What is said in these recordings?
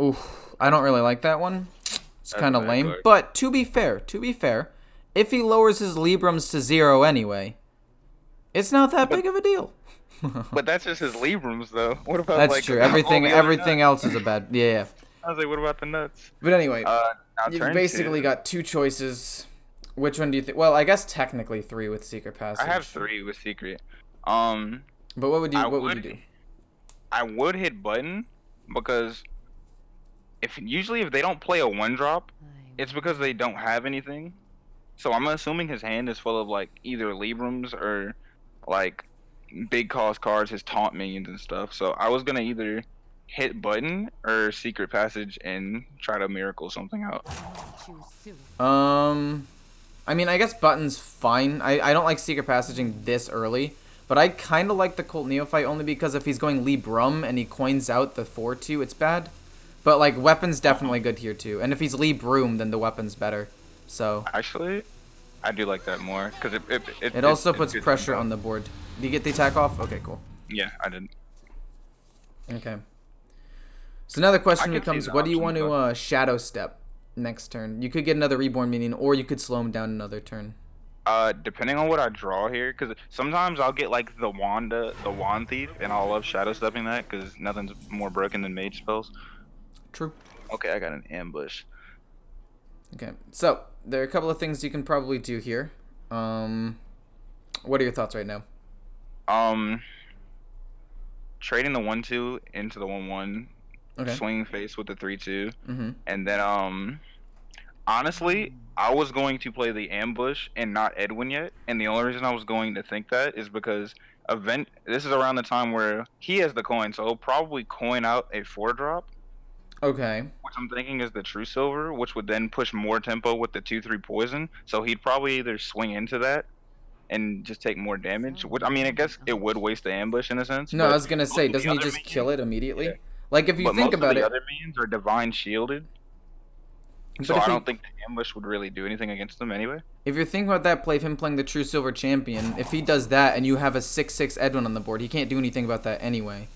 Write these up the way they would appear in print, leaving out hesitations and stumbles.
Oof, I don't really like that one. It's That's a kind of bad lame. card. But to be fair, if he lowers his Librams to 0 anyway, it's not that But big of a deal. but that's just his Librams though. What about That's like true. all Everything the other everything nuts? else is a bad. Yeah, yeah. I was like, what about the nuts? But anyway, Now you've turn basically two. got two choices. Which one do you think? Well, I guess technically three with Secret I have Passage. three with secret. Um, But what would you I what would you would do? I would hit button because if they don't play a one drop, it's because they don't have anything. So I'm assuming his hand is full of like either Librams or like big cost cards, his taunt minions and stuff. So I was gonna either hit button or secret passage and try to miracle something out. Um, I mean, I guess Button's fine. I don't like Secret Passaging this early, but I kind of like the Colt Neophyte only because if he's going Librum and he coins out the 4-2, it's bad. But like Weapon's definitely good here too, and if he's Librum, then the Weapon's better. So Actually, I do like that more because it also it's puts good pressure tempo. on the board. Do you get the attack off? Okay, cool. Yeah, I did. Okay. So now the I question can see becomes, the what do you options want though. to Shadow Step next turn? You could get another Reborn minion, or you could slow him down another turn. Depending on what I draw here, because sometimes I'll get like the wand thief, and I'll love shadow stepping that because nothing's more broken than mage spells. True. Okay, I got an ambush. Okay, so there are a couple of things you can probably do here. What are your thoughts right now? Um, Trading the 1/2 into the 1/1, Okay. swinging face with the 3/2, Mm-hmm. and then honestly, I was going to play the ambush and not Edwin yet, and the only reason I was going to think that is because this is around the time where he has the coin, so he'll probably coin out a 4 drop, Okay. which I'm thinking is the true silver, which would then push more tempo with the 2/3 poison. So he'd probably either swing into that and just take more damage. Which I mean, I guess it would waste the ambush in a sense, No, I but was gonna most say, of the doesn't he other just kill minions, it yeah, immediately? Like, if you but think most of about the it, other minions are divine shielded, but so I don't think the ambush would really do anything against them anyway. if you're thinking about that play of him playing the True Silver Champion, if he does that and you have a 6/6 Edwin on the board, he can't do anything about that anyway.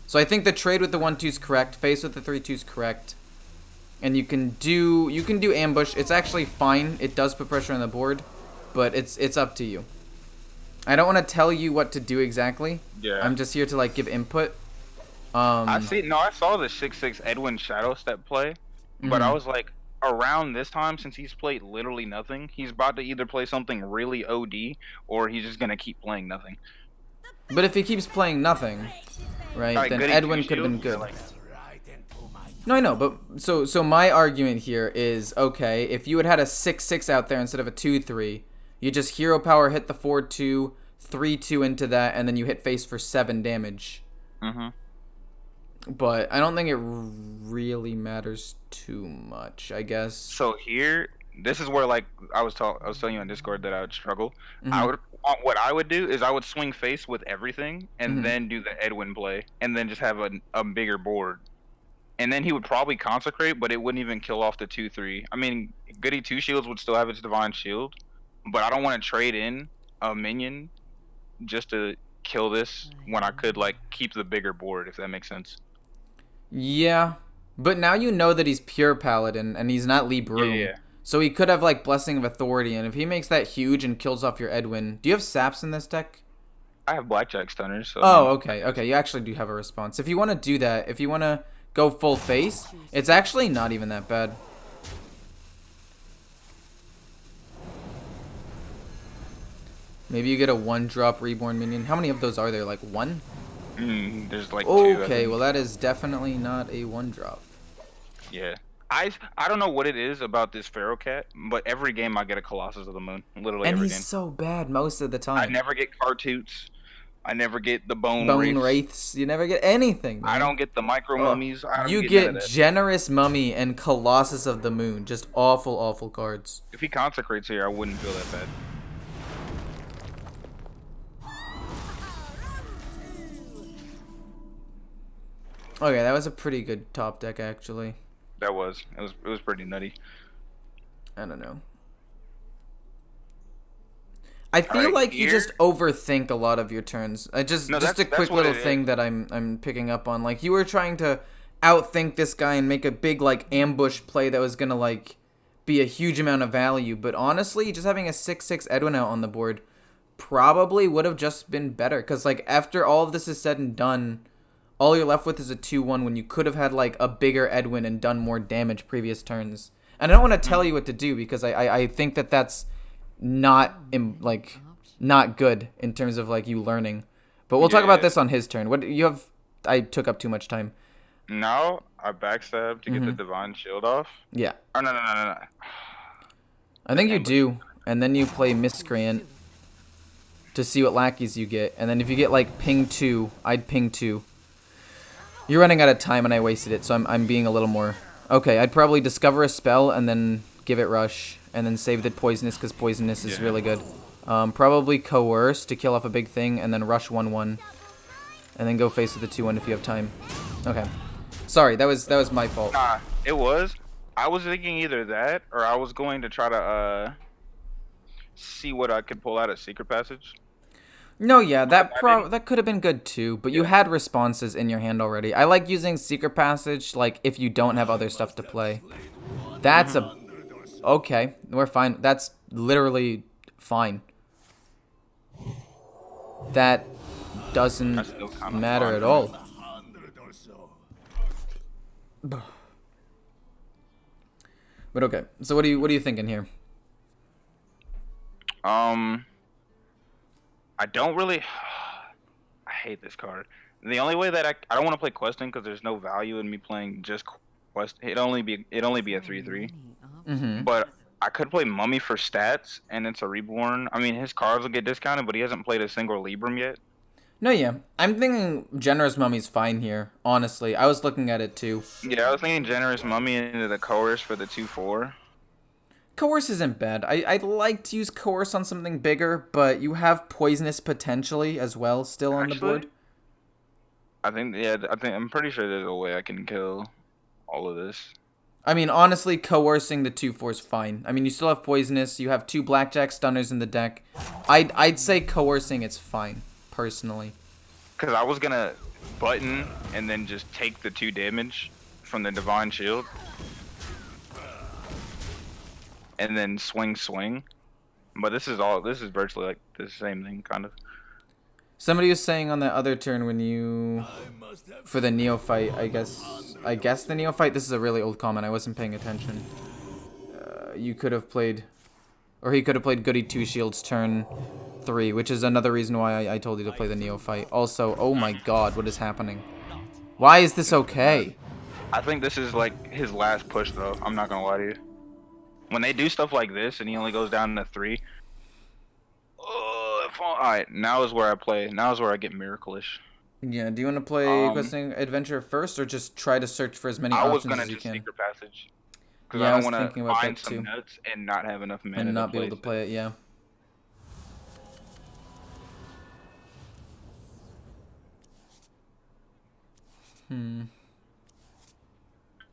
So I think the trade with the 1/2 is correct, face with the 3/2 is correct, and you can do ambush. It's actually fine. It does put pressure on the board, but it's up to you. I don't want to tell you what to do exactly. Yeah. I'm just here to like give input. I Um. see. No, I saw the 6/6 Edwin Shadow Step play, but I Mhm. was like, around this time, since he's played literally nothing, he's about to either play something really OD or he's just gonna keep playing nothing. But if he keeps playing nothing, right, Like then goody two Edwin could have shield. been Yeah, good. like No, I know, but so my argument here is okay. If you had a 6/6 out there instead of a 2/3, you just hero power hit the 4/2, 3/2 into that, and then you hit face for 7 damage. hmm But I don't think it really matters too much. I guess. So here, this is where like I was telling you on Discord that I would struggle. I Mhm. would what I would do is I would swing face with everything and Mhm. then do the Edwin play and then just have a bigger board. And then he would probably consecrate, but it wouldn't even kill off the 2/3. I mean, Goody Two Shields would still have its divine shield, but I don't want to trade in a minion just to kill this when I could like keep the bigger board, if that makes sense. Yeah, but now you know that he's pure paladin and he's not Lee Yeah, Broom. yeah. So he could have like Blessing of Authority, and if he makes that huge and kills off your Edwin, do you have saps in this deck? I have blackjack stunners, so I Oh, mean, okay, okay. You actually do have a response. If you want to do that, if you want to go full face, it's actually not even that bad. Maybe you get a 1-drop Reborn minion. How many of those are there? Like 1? there's like two. I Okay, think. well that is definitely not a 1-drop. Yeah. I don't know what it is about this Pharaoh cat, but every game I get a Colossus of the Moon. Literally And every he's game. so bad most of the I time. never get Cartoots. I never get the Bone Bone Wraiths. Wraiths, you never get anything, I man. don't get the Micro Oh, Mummies. I don't you get none of get that. Generous Mummy and Colossus of the Moon. Just awful, awful cards. If he consecrates here, I wouldn't feel that bad. Okay, that was a pretty good top deck, actually. That was. It was pretty nutty. I don't know. I feel Alright, like you here. just overthink a lot of your turns. I just No, just a that's quick what little it is. thing that I'm picking up on. Like you were trying to outthink this guy and make a big like ambush play that was gonna like be a huge amount of value. But honestly, just having a 6/6 Edwin out on the board probably would have just been better. Because like after all of this is said and done, all you're left with is a 2/1 when you could have had like a bigger Edwin and done more damage previous turns. And I don't want to tell you what to do because I think that that's not not good in terms of like you learning. But we'll talk about this on his turn. What you have? I took up too much time. Now I backstab to get the divine shield off. Yeah. Oh no. I think you do, and then you play miscreant to see what lackeys you get, and then if you get like ping 2, I'd ping 2. You're running out of time, and I wasted it, so I'm being a little more. Okay, I'd probably discover a spell and then give it rush, and then save the poisonous because poisonous is really good. Probably coerce to kill off a big thing, and then rush 1/1, and then go face with the 2/1 if you have time. Okay, sorry, that was my fault. Nah, it was. I was thinking either that or I was going to try to see what I could pull out of secret passage. No, yeah, that could have been good too, but you had responses in your hand already. I like using secret passage like if you don't have other stuff to play. That's okay, we're fine. That's literally fine. That doesn't matter at all. But okay, so what are you thinking here? I don't really. I hate this card. The only way that I don't want to play questing because there's no value in me playing just quest. It'd only be a 3/3. But I could play Mummy for stats, and it's a reborn. I mean, his cards will get discounted, but he hasn't played a single Libram yet. No, yeah. I'm thinking Generous Mummy's fine here, honestly. I was looking at it too. Yeah, I was thinking Generous Mummy into the Coerce for the 2/4. Coerce isn't bad. I'd like to use Coerce on something bigger, but you have Poisonous potentially as well still on the board. I'm pretty sure there's a way I can kill all of this. I mean, honestly, coercing the 2/4 is fine. I mean, you still have Poisonous. You have 2 Blackjack Stunners in the deck. I'd say coercing it's fine, personally. Because I was going to button and then just take the 2 damage from the Divine Shield. And then swing. But this is virtually like the same thing, kind of. Somebody was saying on that other turn when you... For the Neophyte, I guess the Neophyte, this is a really old comment, I wasn't paying attention. You could have played... Or he could have played Goody 2 Shields turn 3, which is another reason why I told you to play the Neophyte. Also, oh my god, what is happening? Why is this okay? I think this is like his last push, though. I'm not gonna lie to you. When they do stuff like this and he only goes down to 3... Alright, now is where I play. Now is where I get miracle-ish. Yeah, do you want to play Questing Adventure first, or just try to search for as many options as you can? I was going to do Secret Passage. Because yeah, I don't want to find some nuts and not have enough mana and not be able to play it, yeah.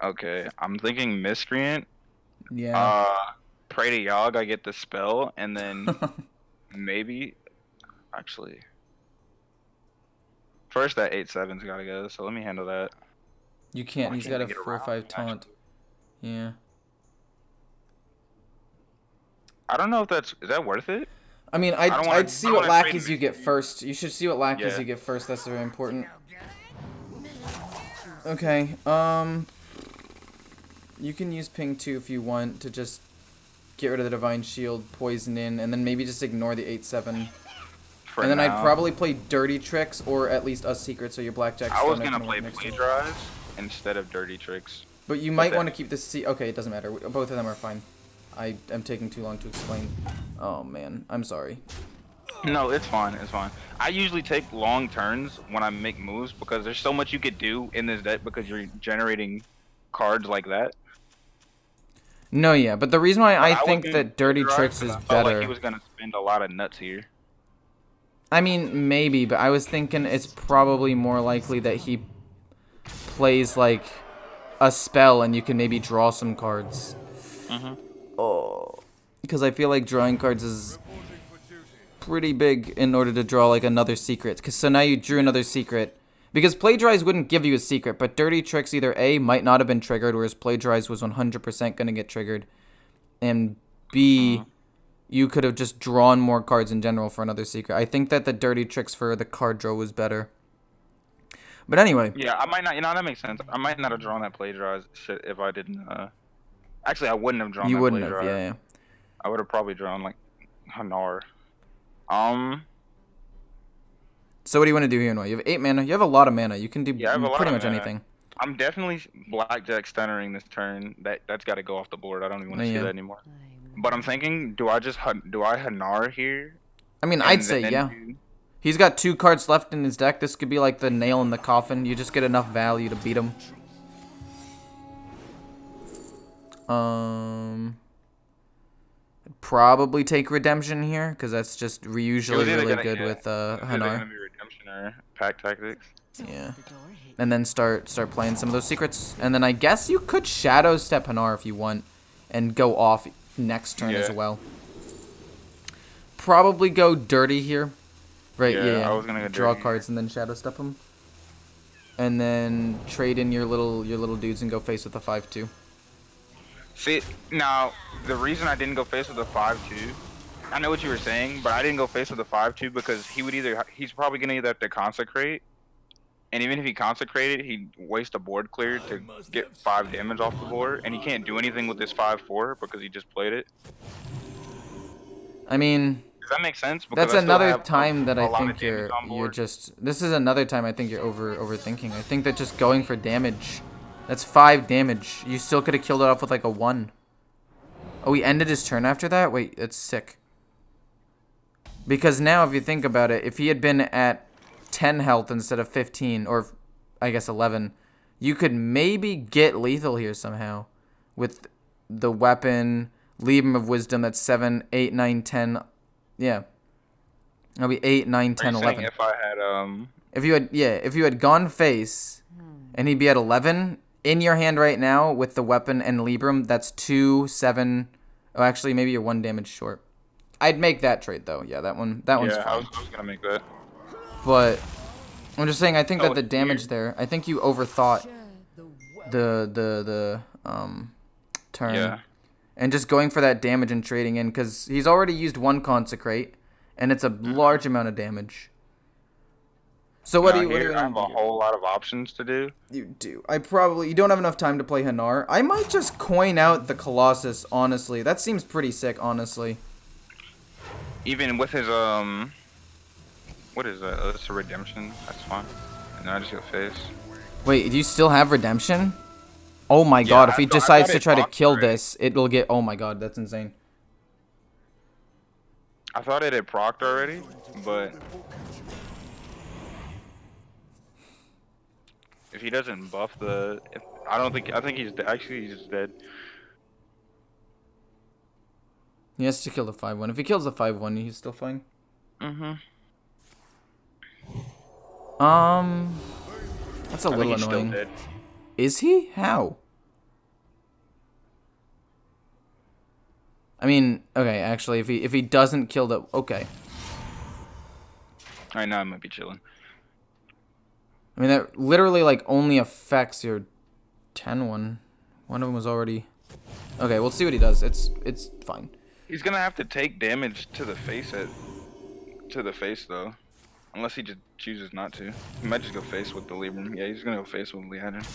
Okay, I'm thinking Miscreant. Yeah. Pray to Yogg, I get the spell, and then maybe... Actually... First, that 8/7's gotta go, so let me handle that. You can't, he's got a 4/5 taunt. Yeah. I don't know if is that worth it? I mean, I'd see what lackeys you get first. You should see what lackeys you get first, that's very important. Okay, you can use ping 2 if you want to just get rid of the Divine Shield, poison in, and then maybe just ignore the 8/7. And then I'd probably play Dirty Tricks, or at least a Secret, so your Blackjack Stunner. I was gonna play Plagiarize instead of Dirty Tricks. But you might want to keep this okay, it doesn't matter. Both of them are fine. I am taking too long to explain. Oh man, I'm sorry. No, it's fine, it's fine. I usually take long turns when I make moves because there's so much you could do in this deck because you're generating cards like that. No, yeah, but the reason why I think that Dirty Tricks is better... I felt like he was gonna spend a lot of nuts here. I mean, maybe, but I was thinking it's probably more likely that he plays, like, a spell and you can maybe draw some cards. Oh. Because I feel like drawing cards is pretty big in order to draw, like, another secret. So now you drew another secret, Because Plagiarize wouldn't give you a secret, but Dirty Tricks either A, might not have been triggered, whereas Plagiarize was 100% going to get triggered, and B, you could have just drawn more cards in general for another secret. I think that the Dirty Tricks for the card draw was better. But anyway. Yeah, I might not, that makes sense. I might not have drawn that Plagiarize shit if I didn't, actually, I wouldn't have drawn that You wouldn't Plagiarize. have, yeah. I would have probably drawn, like, Hanar. So what do you want to do here, Noy? You have 8 mana. You have a lot of mana. You can do pretty much anything. I'm definitely blackjack stunnering this turn. That's got to go off the board. I don't even want to see that anymore. But I'm thinking, do I Hanar here? I mean, I'd say yeah. He's got 2 cards left in his deck. This could be like the nail in the coffin. You just get enough value to beat him. Probably take Redemption here, because that's just usually really good with Hanar. Redemption or Pack Tactics. Yeah. And then start playing some of those secrets. And then I guess you could Shadow Step Hanar if you want, and go off next turn as well. Probably go Dirty here. Right, yeah. I was gonna go draw Dirty cards and then Shadow Step them. And then trade in your little dudes and go face with a 5/2. See, now, the reason I didn't go face with a 5/2, I know what you were saying, but I didn't go face with a 5/2 because he's probably going to either have to consecrate, and even if he consecrated, he'd waste a board clear to get 5 damage off the board, and he can't do anything with this 5/4 because he just played it. I mean, does that make sense? Because that's another time that I think this is another time I think you're overthinking. I think that just going for damage, that's 5 damage. You still could have killed it off with like a 1. Oh, he ended his turn after that? Wait, that's sick. Because now if you think about it, if he had been at 10 health instead of 15, or I guess 11, you could maybe get lethal here somehow. With the weapon, Libram of Wisdom, that's 7, 8, 9, 10. Yeah. That'll be 8, 9, 10, 11. If I had, if you had gone face, and he'd be at 11, in your hand right now with the weapon and Libram, that's 2, 7. Oh, actually, maybe you're 1 damage short. I'd make that trade though. Yeah, that one's fine. I was gonna make that. But I'm just saying, I think that the damage there, I think you overthought the turn. Yeah. And just going for that damage and trading in, because he's already used 1 consecrate, and it's a large amount of damage. So what do you have a whole lot of options to do. You do. You don't have enough time to play Hanar. I might just coin out the Colossus, honestly. That seems pretty sick, honestly. Even with his, what is that? Oh, that's a redemption. That's fine. And then I just go face. Wait, do you still have redemption? Oh my god, if he decides to try to kill this, it'll get... Oh my god, that's insane. I thought it had procced already, but... If he doesn't buff the... I think he's... Actually, he's just dead. He has to kill the 5/1. If he kills the 5/1, he's still fine. That's a little annoying. Still dead. Is he? How? I mean, okay, actually, if he doesn't kill the... Okay. Alright, now I might be chilling. I mean, that literally, like, only affects your 10/1. One of them was already... Okay, we'll see what he does. It's fine. He's gonna have to take damage to the face though. Unless he just chooses not to. He might just go face with the Libram. Yeah, he's gonna go face with Leandrin.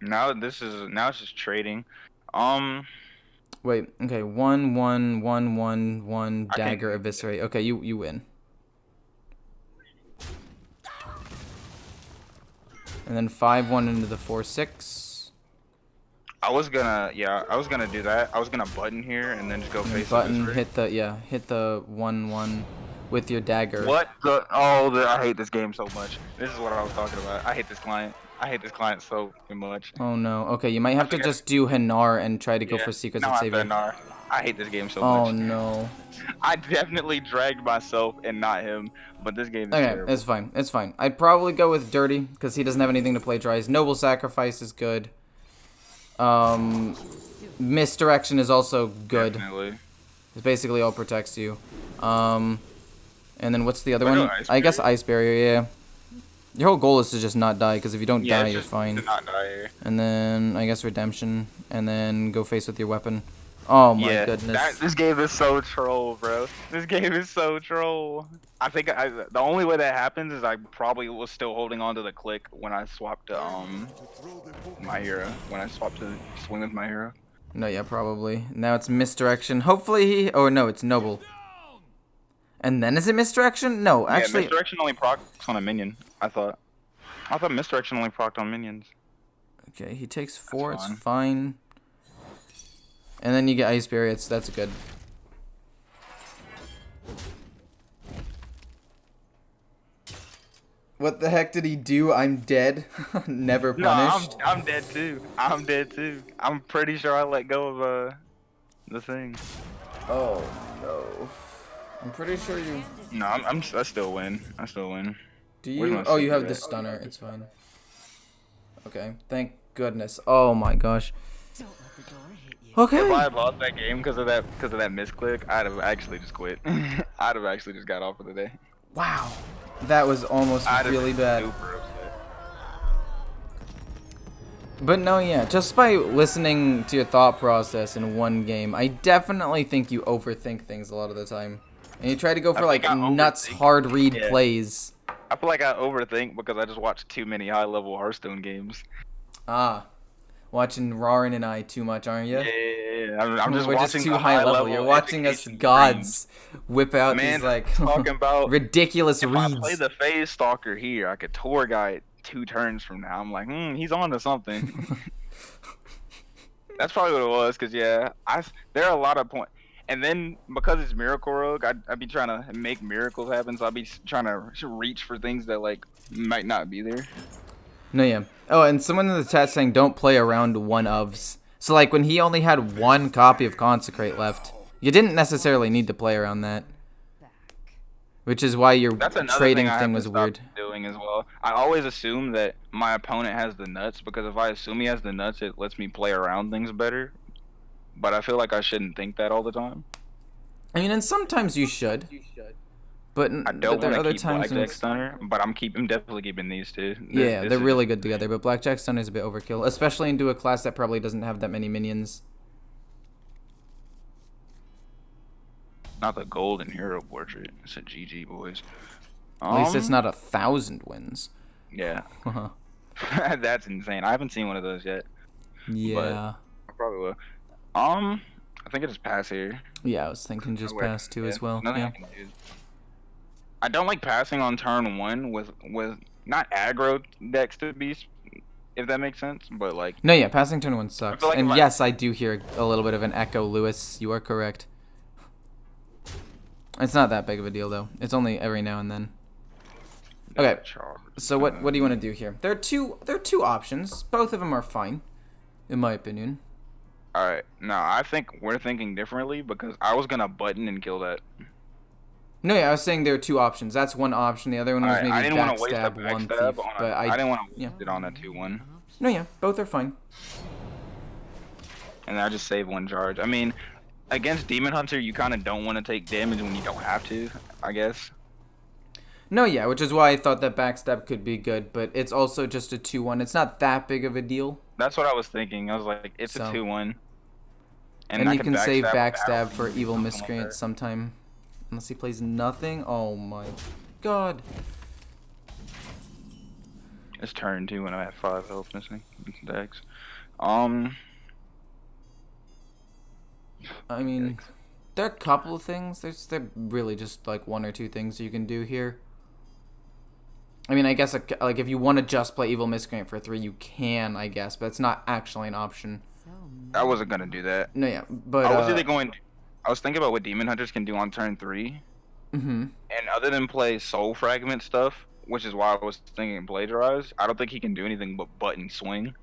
Now it's just trading. Wait, okay, 1, 1, 1, 1, 1, dagger, eviscerate. Okay, you win. And then 5/1 into the 4/6. I was gonna do that. I was gonna button here and then just go face button, hit the 1/1 with your dagger. What the? Oh, I hate this game so much. This is what I was talking about. I hate this client. I hate this client so much. Oh no. Okay, you might have to just do Hanar and try to go for secrets and save it. I hate this game so Oh much. no. I definitely dragged myself and not him, but this game is Okay, terrible. it's fine. It's fine. I'd probably go with Dirty because he doesn't have anything to plagiarize. Noble Sacrifice is good. Misdirection is also good. Definitely. It basically all protects you. And then what's the other Wanna one? go Ice I guess Barrier? Ice Barrier, yeah. Your whole goal is to just not die, because if you don't Yeah, die, it's you're just fine. to not die here. And then, I guess Redemption. And then go face with your weapon. Oh my goodness. This game is so troll, bro. This game is so troll. I think the only way that happens is I probably was still holding on to the click when I swapped to my hero. When I swapped to swing with my hero. No, yeah, probably. Now it's Misdirection. Hopefully he... Oh, no, it's Noble. And then is it Misdirection? No, actually... Yeah, misdirection only procs on a minion, I thought. I thought misdirection only procced on minions. Okay, he takes 4, it's fine. fine. And then you get Ice Barrier, that's good. What the heck did he do? I'm dead. Never punished. No, I'm dead too. I'm dead too. I'm pretty sure I let go of the thing. Oh no. I'm pretty sure you... No, I still win. I still win. Do Where's you? my Oh, you have secret the at? stunner. It's fine. Okay, thank goodness. Oh my gosh. Okay. If I had lost that game because of that misclick, I'd have actually just quit. I'd have actually just got off for the day. Wow. That was almost I'd have really been bad. super upset. But no, yeah, just by listening to your thought process in one game, I definitely think you overthink things a lot of the time. And you try to go for like think I nuts overthink. hard read Yeah. plays. I feel like I overthink because I just watched too many high-level Hearthstone games. Ah. Watching Rarin and I too much, aren't you? Yeah. I'm just We're watching just too the high level. high-level You're watching us education gods whip out Man, these like talking about ridiculous if I play reads. the Phase Stalker here, I could tour guide 2 turns from now. I'm like, he's on to something. That's probably what it was, cause yeah, there are a lot of points, and then because it's Miracle Rogue, I'd be trying to make miracles happen, so I'd be trying to reach for things that like might not be there. No, yeah. Oh, and someone in the chat saying don't play around one ofs. So like when he only had 1 copy of Consecrate left, you didn't necessarily need to play around that. Which is why your That's another trading thing I thing have was to weird. stop doing as well. I always assume that my opponent has the nuts, because if I assume he has the nuts, it lets me play around things better. But I feel like I shouldn't think that all the time. I mean, and sometimes you should. But I don't there are want to other keep times when Blackjack it's... Stunner, but I'm definitely keeping these two. Yeah, This they're is- really good together, but Blackjack Stunner is a bit overkill, especially into a class that probably doesn't have that many minions. Not the golden hero portrait. It's a GG, boys. At least it's not 1,000 wins. Yeah. That's insane. I haven't seen one of those yet. Yeah. I probably will. I think it is pass here. Yeah, I was thinking just Nowhere. pass 2 Yeah, as well. nothing Yeah. I can do. I don't like passing on turn 1 with not aggro decks to be, if that makes sense, but like. No, yeah, passing turn 1 sucks. like And if I- yes, I do hear a little bit of an echo, Lewis. You are correct. It's not that big of a deal, though. It's only every now and then. Okay, so what do you want to do here? There are two options. Both of them are fine, in my opinion. All right. Now I think we're thinking differently because I was gonna button and kill that. No, yeah, I was saying there are 2 options. That's one option. The other one was Alright, maybe I didn't want to waste a backstab one backstab thief, on but I didn't want to yeah. waste it on a 2-1. No, yeah, both are fine. And I just saved 1 charge. I mean, against Demon Hunter, you kind of don't want to take damage when you don't have to, I guess. No, yeah, which is why I thought that backstab could be good, but it's also just a 2-1. It's not that big of a deal. That's what I was thinking. I was like, it's So. a 2-1. And I you can save without backstab for using Evil something like Miscreant that. sometime. Unless he plays nothing. Oh my god. It's turn 2 when I have 5 health missing. Decks. I mean, there are a couple of things. There really just like 1 or 2 things you can do here. I mean, I guess like if you want to just play Evil Miscreant for 3, you can, I guess, but it's not actually an option. I wasn't gonna do that. No, yeah, but I was either going. I was thinking about what Demon Hunters can do on turn 3, mm-hmm. and other than play Soul Fragment stuff, which is why I was thinking Plagiarize. I don't think he can do anything but button swing.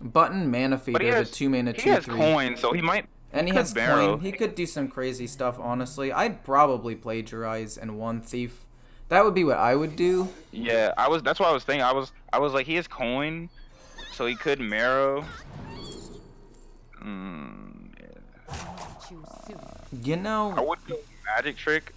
Button Mana But he Feeder, has the 2 mana He has 2/3. coins, so he might And he could has barrel. coin. He could do some crazy stuff, honestly. I'd probably plagiarize and one thief. That would be what I would do. Yeah, that's what I was thinking. I was like, he has coin, so he could marrow. Yeah. You I know, would go magic trick,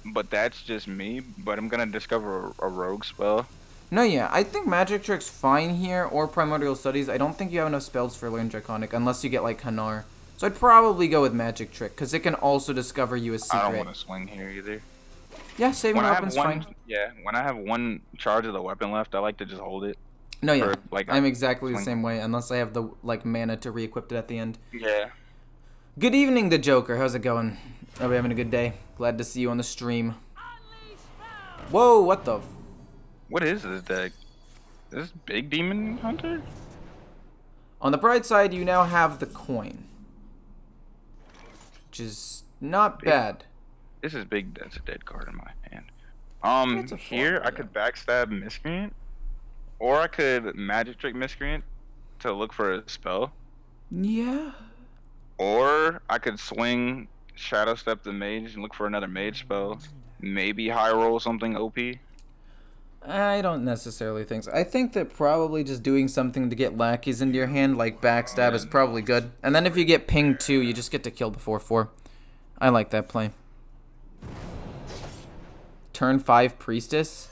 but that's just me. But I'm gonna discover a rogue spell. no, yeah, I think Magic Trick's fine here, or Primordial Studies. I don't think you have enough spells for Learn Draconic, unless you get, like, Hanar. So I'd probably go with Magic Trick, because it can also discover you a secret. I don't want to swing here either. Yeah, saving weapon's fine. Yeah, when I have one charge of the weapon left, I like to just hold it. No, yeah, for, like, I'm exactly the swing. same way, unless I have the, like, mana to re-equip it at the end. Yeah. Good evening, the Joker. How's it going? Are we having a good day? Glad to see you on the stream. Whoa, what the... What is this deck? Is this Big Demon Hunter? On the bright side, you now have the coin. Which is not bad. This is big. That's a dead card in my hand. That's a Here fun, I could backstab Miscreant, or I could Magic Trick Miscreant to look for a spell, Yeah. or I could swing Shadow Step the Mage and look for another Mage spell. Maybe high roll something OP. I don't necessarily think so. I think that probably just doing something to get lackeys into your hand, like backstab, is probably good. And then if you get pinged too, you just get to kill before 4. I like that play. Turn 5 Priestess.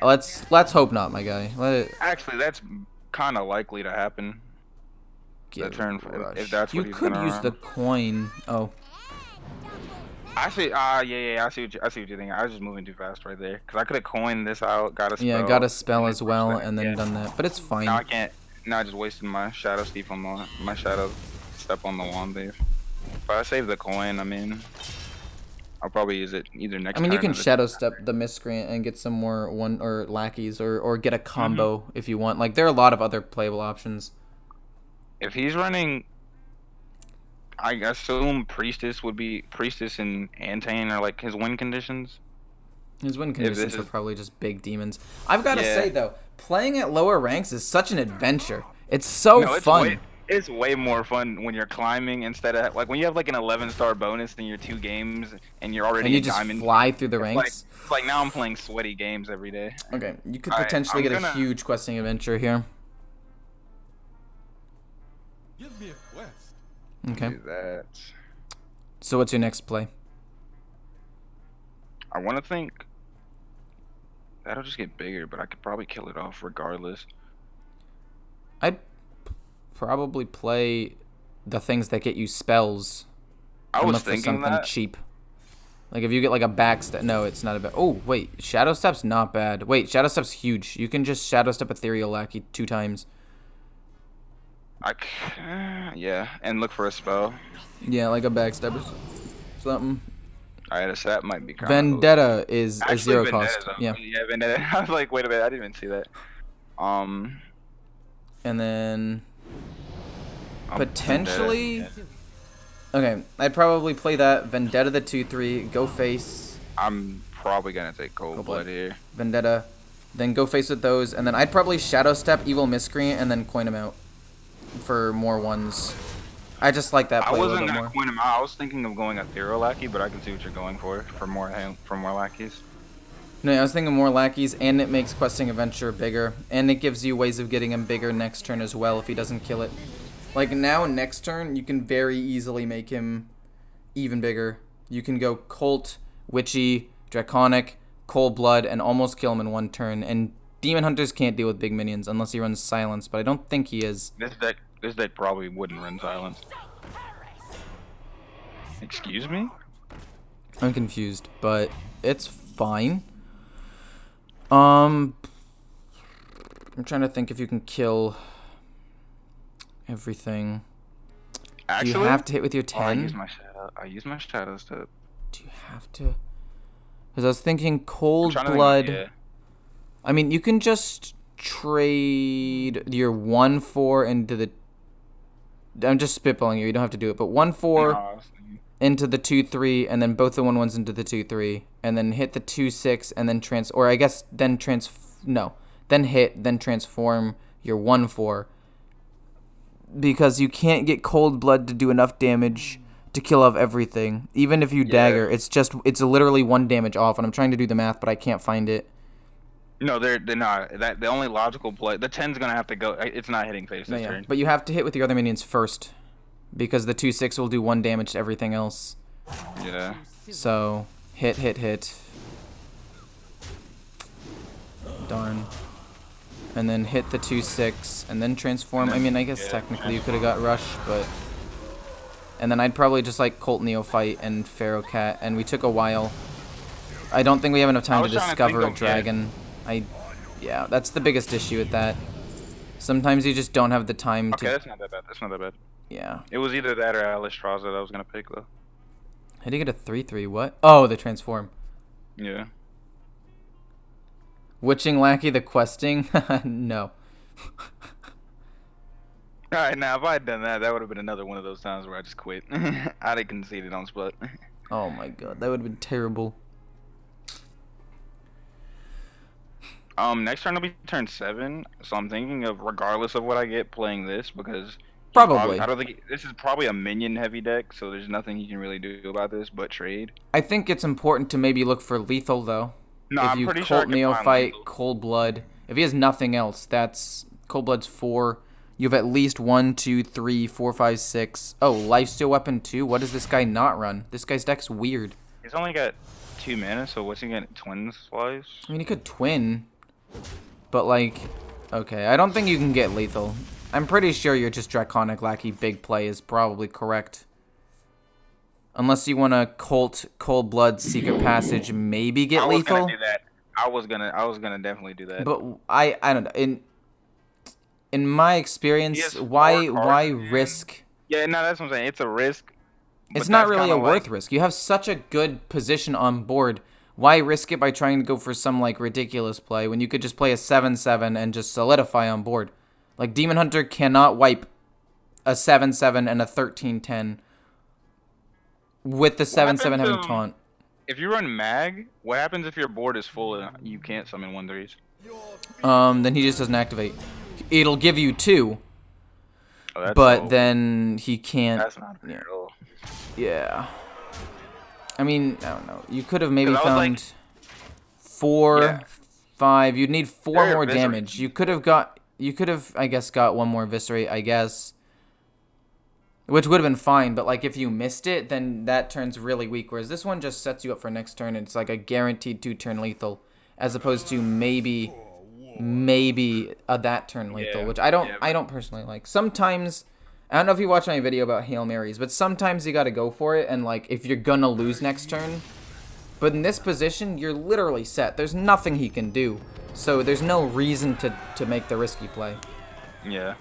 Let's hope not, my guy. Let it Actually, that's kind of likely to happen. get turn rushed. if that's what You he's could gonna use run. the coin. Oh. Actually, yeah, I see what you're thinking. I was just moving too fast right there, because I could have coined this out, got a spell. Yeah, got a spell and as then well, pushed that. and then Yeah. done that. But it's fine. Now I can't. Now I just wasted my Shadow Step on my Shadow Step on the wand wave. If I save the coin, I mean, I'll probably use it either next. I mean, you turn can or the- Shadow Step the Miscreant and get some more or lackeys or get a combo Mm-hmm. if you want. Like, there are a lot of other playable options. If he's running, I assume Priestess would be Priestess and Antane are like his win conditions. His win this conditions are is- probably just big demons. I've got to Yeah. say, though, playing at lower ranks is such an adventure. It's so No, it's fun. It's way more fun when you're climbing instead of like when you have like an 11-star bonus in your 2 games and you're already And you in just diamond. fly through the It's ranks. like now I'm playing sweaty games every day. Okay, you could Alright, potentially I'm get a gonna- huge questing adventure here. Give me a quest. Okay. Do that. So what's your next play? I want to think that'll just get bigger, but I could probably kill it off regardless. I'd probably play the things that get you spells. I and was look for thinking something that. cheap. Like if you get like a backstep. No, it's not a bad. Oh wait, Shadow Step's not bad. Wait, Shadow Step's huge. You can just Shadow Step Ethereal Lackey 2 times. Yeah, and look for a spell. Yeah, like a backstab or something. Alright, a sap might be kind Vendetta is a Actually, 0 Vendetta, cost. though. Yeah. Yeah, Vendetta. I was like, wait a minute, I didn't even see that. And then Vendetta, potentially. yeah. Okay, I'd probably play that Vendetta the 2/3. Go face I'm probably gonna take Cold Cold Blood Blood. here. Vendetta. Then go face with those, and then I'd probably Shadow Step Evil Miscreant and then coin him out for more ones. I just like that I play a little wasn't bit gonna more. point him out. I was thinking of going Ethereal Lackey, but I can see what you're going for more lackeys. No, I was thinking more lackeys, and it makes questing adventure bigger, and it gives you ways of getting him bigger next turn as well if he doesn't kill it. Like now, next turn, you can very easily make him even bigger. You can go Colt, Witchy, Draconic, Cold Blood, and almost kill him in 1 turn. And Demon Hunters can't deal with big minions unless he runs Silence, but I don't think he is. This deck probably wouldn't run Silence. Excuse me? I'm confused, but it's fine. I'm trying to think if you can kill everything. Actually, Do you have to hit with your oh, I 10? use my Shadow Step. Do you have to? Because I was thinking Cold I'm trying to Blood. think, yeah. I mean, you can just trade your 1/4 into the. I'm just spitballing you. You don't have to do it, but 1/4 No, I was thinking- into the 2/3, and then both the 1/1s into the 2/3, and then hit the 2/6, and then then hit, then transform your 1/4. because you can't get Cold Blood to do enough damage to kill off everything. Even if you dagger, it's literally 1 damage off, and I'm trying to do the math, but I can't find it. No, they're not. That the only logical play. The 10's gonna have to go. It's not hitting face this turn. But you have to hit with your other minions first, because the 2/6 will do 1 damage to everything else. Yeah. So hit. Darn. And then hit the 2/6, and then transform. I mean, I guess technically you could have got Rush, but... And then I'd probably just like Colt Neophyte and Pharaoh Cat, and we took a while. I don't think we have enough time to discover a dragon. Yeah, that's the biggest issue with that. Sometimes you just don't have the time to... Okay, that's not that bad. That's not that bad. Yeah. It was either that or Alistraza that I was gonna pick though. How do you get a 3/3? What? Oh, the transform. Yeah. Witching Lackey the questing? No. Alright, now if I had done that, that would have been another one of those times where I just quit. I'd have conceded on split. Oh my god, that would have been terrible. Next turn will be turn 7, so I'm thinking of, regardless of what I get, playing this because Probably. I don't think this is probably a minion heavy deck, so there's nothing you can really do about this but trade. I think it's important to maybe look for lethal though. No, If I'm you pretty sure I Colt can find Neophyte, lethal. Cold Blood. If he has nothing else, that's Cold Blood's 4. You have at least 1, 2, 3, 4, 5, 6. Oh, Lifesteal Weapon 2. What does this guy not run? This guy's deck's weird. He's only got 2 mana, so what's he getting? Twins wise? I mean, he could twin, but like, okay, I don't think you can get lethal. I'm pretty sure you're just Draconic Lackey. Big play is probably correct. Unless you want to Cold Blood, Secret Passage, maybe get lethal. I was gonna do that. I was gonna definitely do that. But I don't know. In my experience, why risk? Yeah, no, that's what I'm saying. It's a risk. It's not really a worth risk. You have such a good position on board. Why risk it by trying to go for some like ridiculous play when you could just play a 7/7 and just solidify on board? Like Demon Hunter cannot wipe a 7/7 and a 13/10 with the 7/7 having taunt. If you run mag, what happens if your board is full and you can't summon 1/3s? Then he just doesn't activate. It'll give you 2, Oh, but then he can't. That's not fair at all. Yeah. I mean, I don't know. You could have maybe 'Cause I was found like- 4, Yeah. 5. You'd need 4 They're more eviscerate. damage. You could have, I guess, got 1 more Eviscerate, I guess. Which would have been fine, but like if you missed it, then that turn's really weak. Whereas this one just sets you up for next turn. And it's like a guaranteed 2-turn lethal, as opposed to maybe a that turn lethal, Yeah. which I don't personally like. Sometimes, I don't know if you watched my video about Hail Marys, but sometimes you got to go for it. And like if you're gonna lose next turn, but in this position, you're literally set. There's nothing he can do, so there's no reason to make the risky play. Yeah.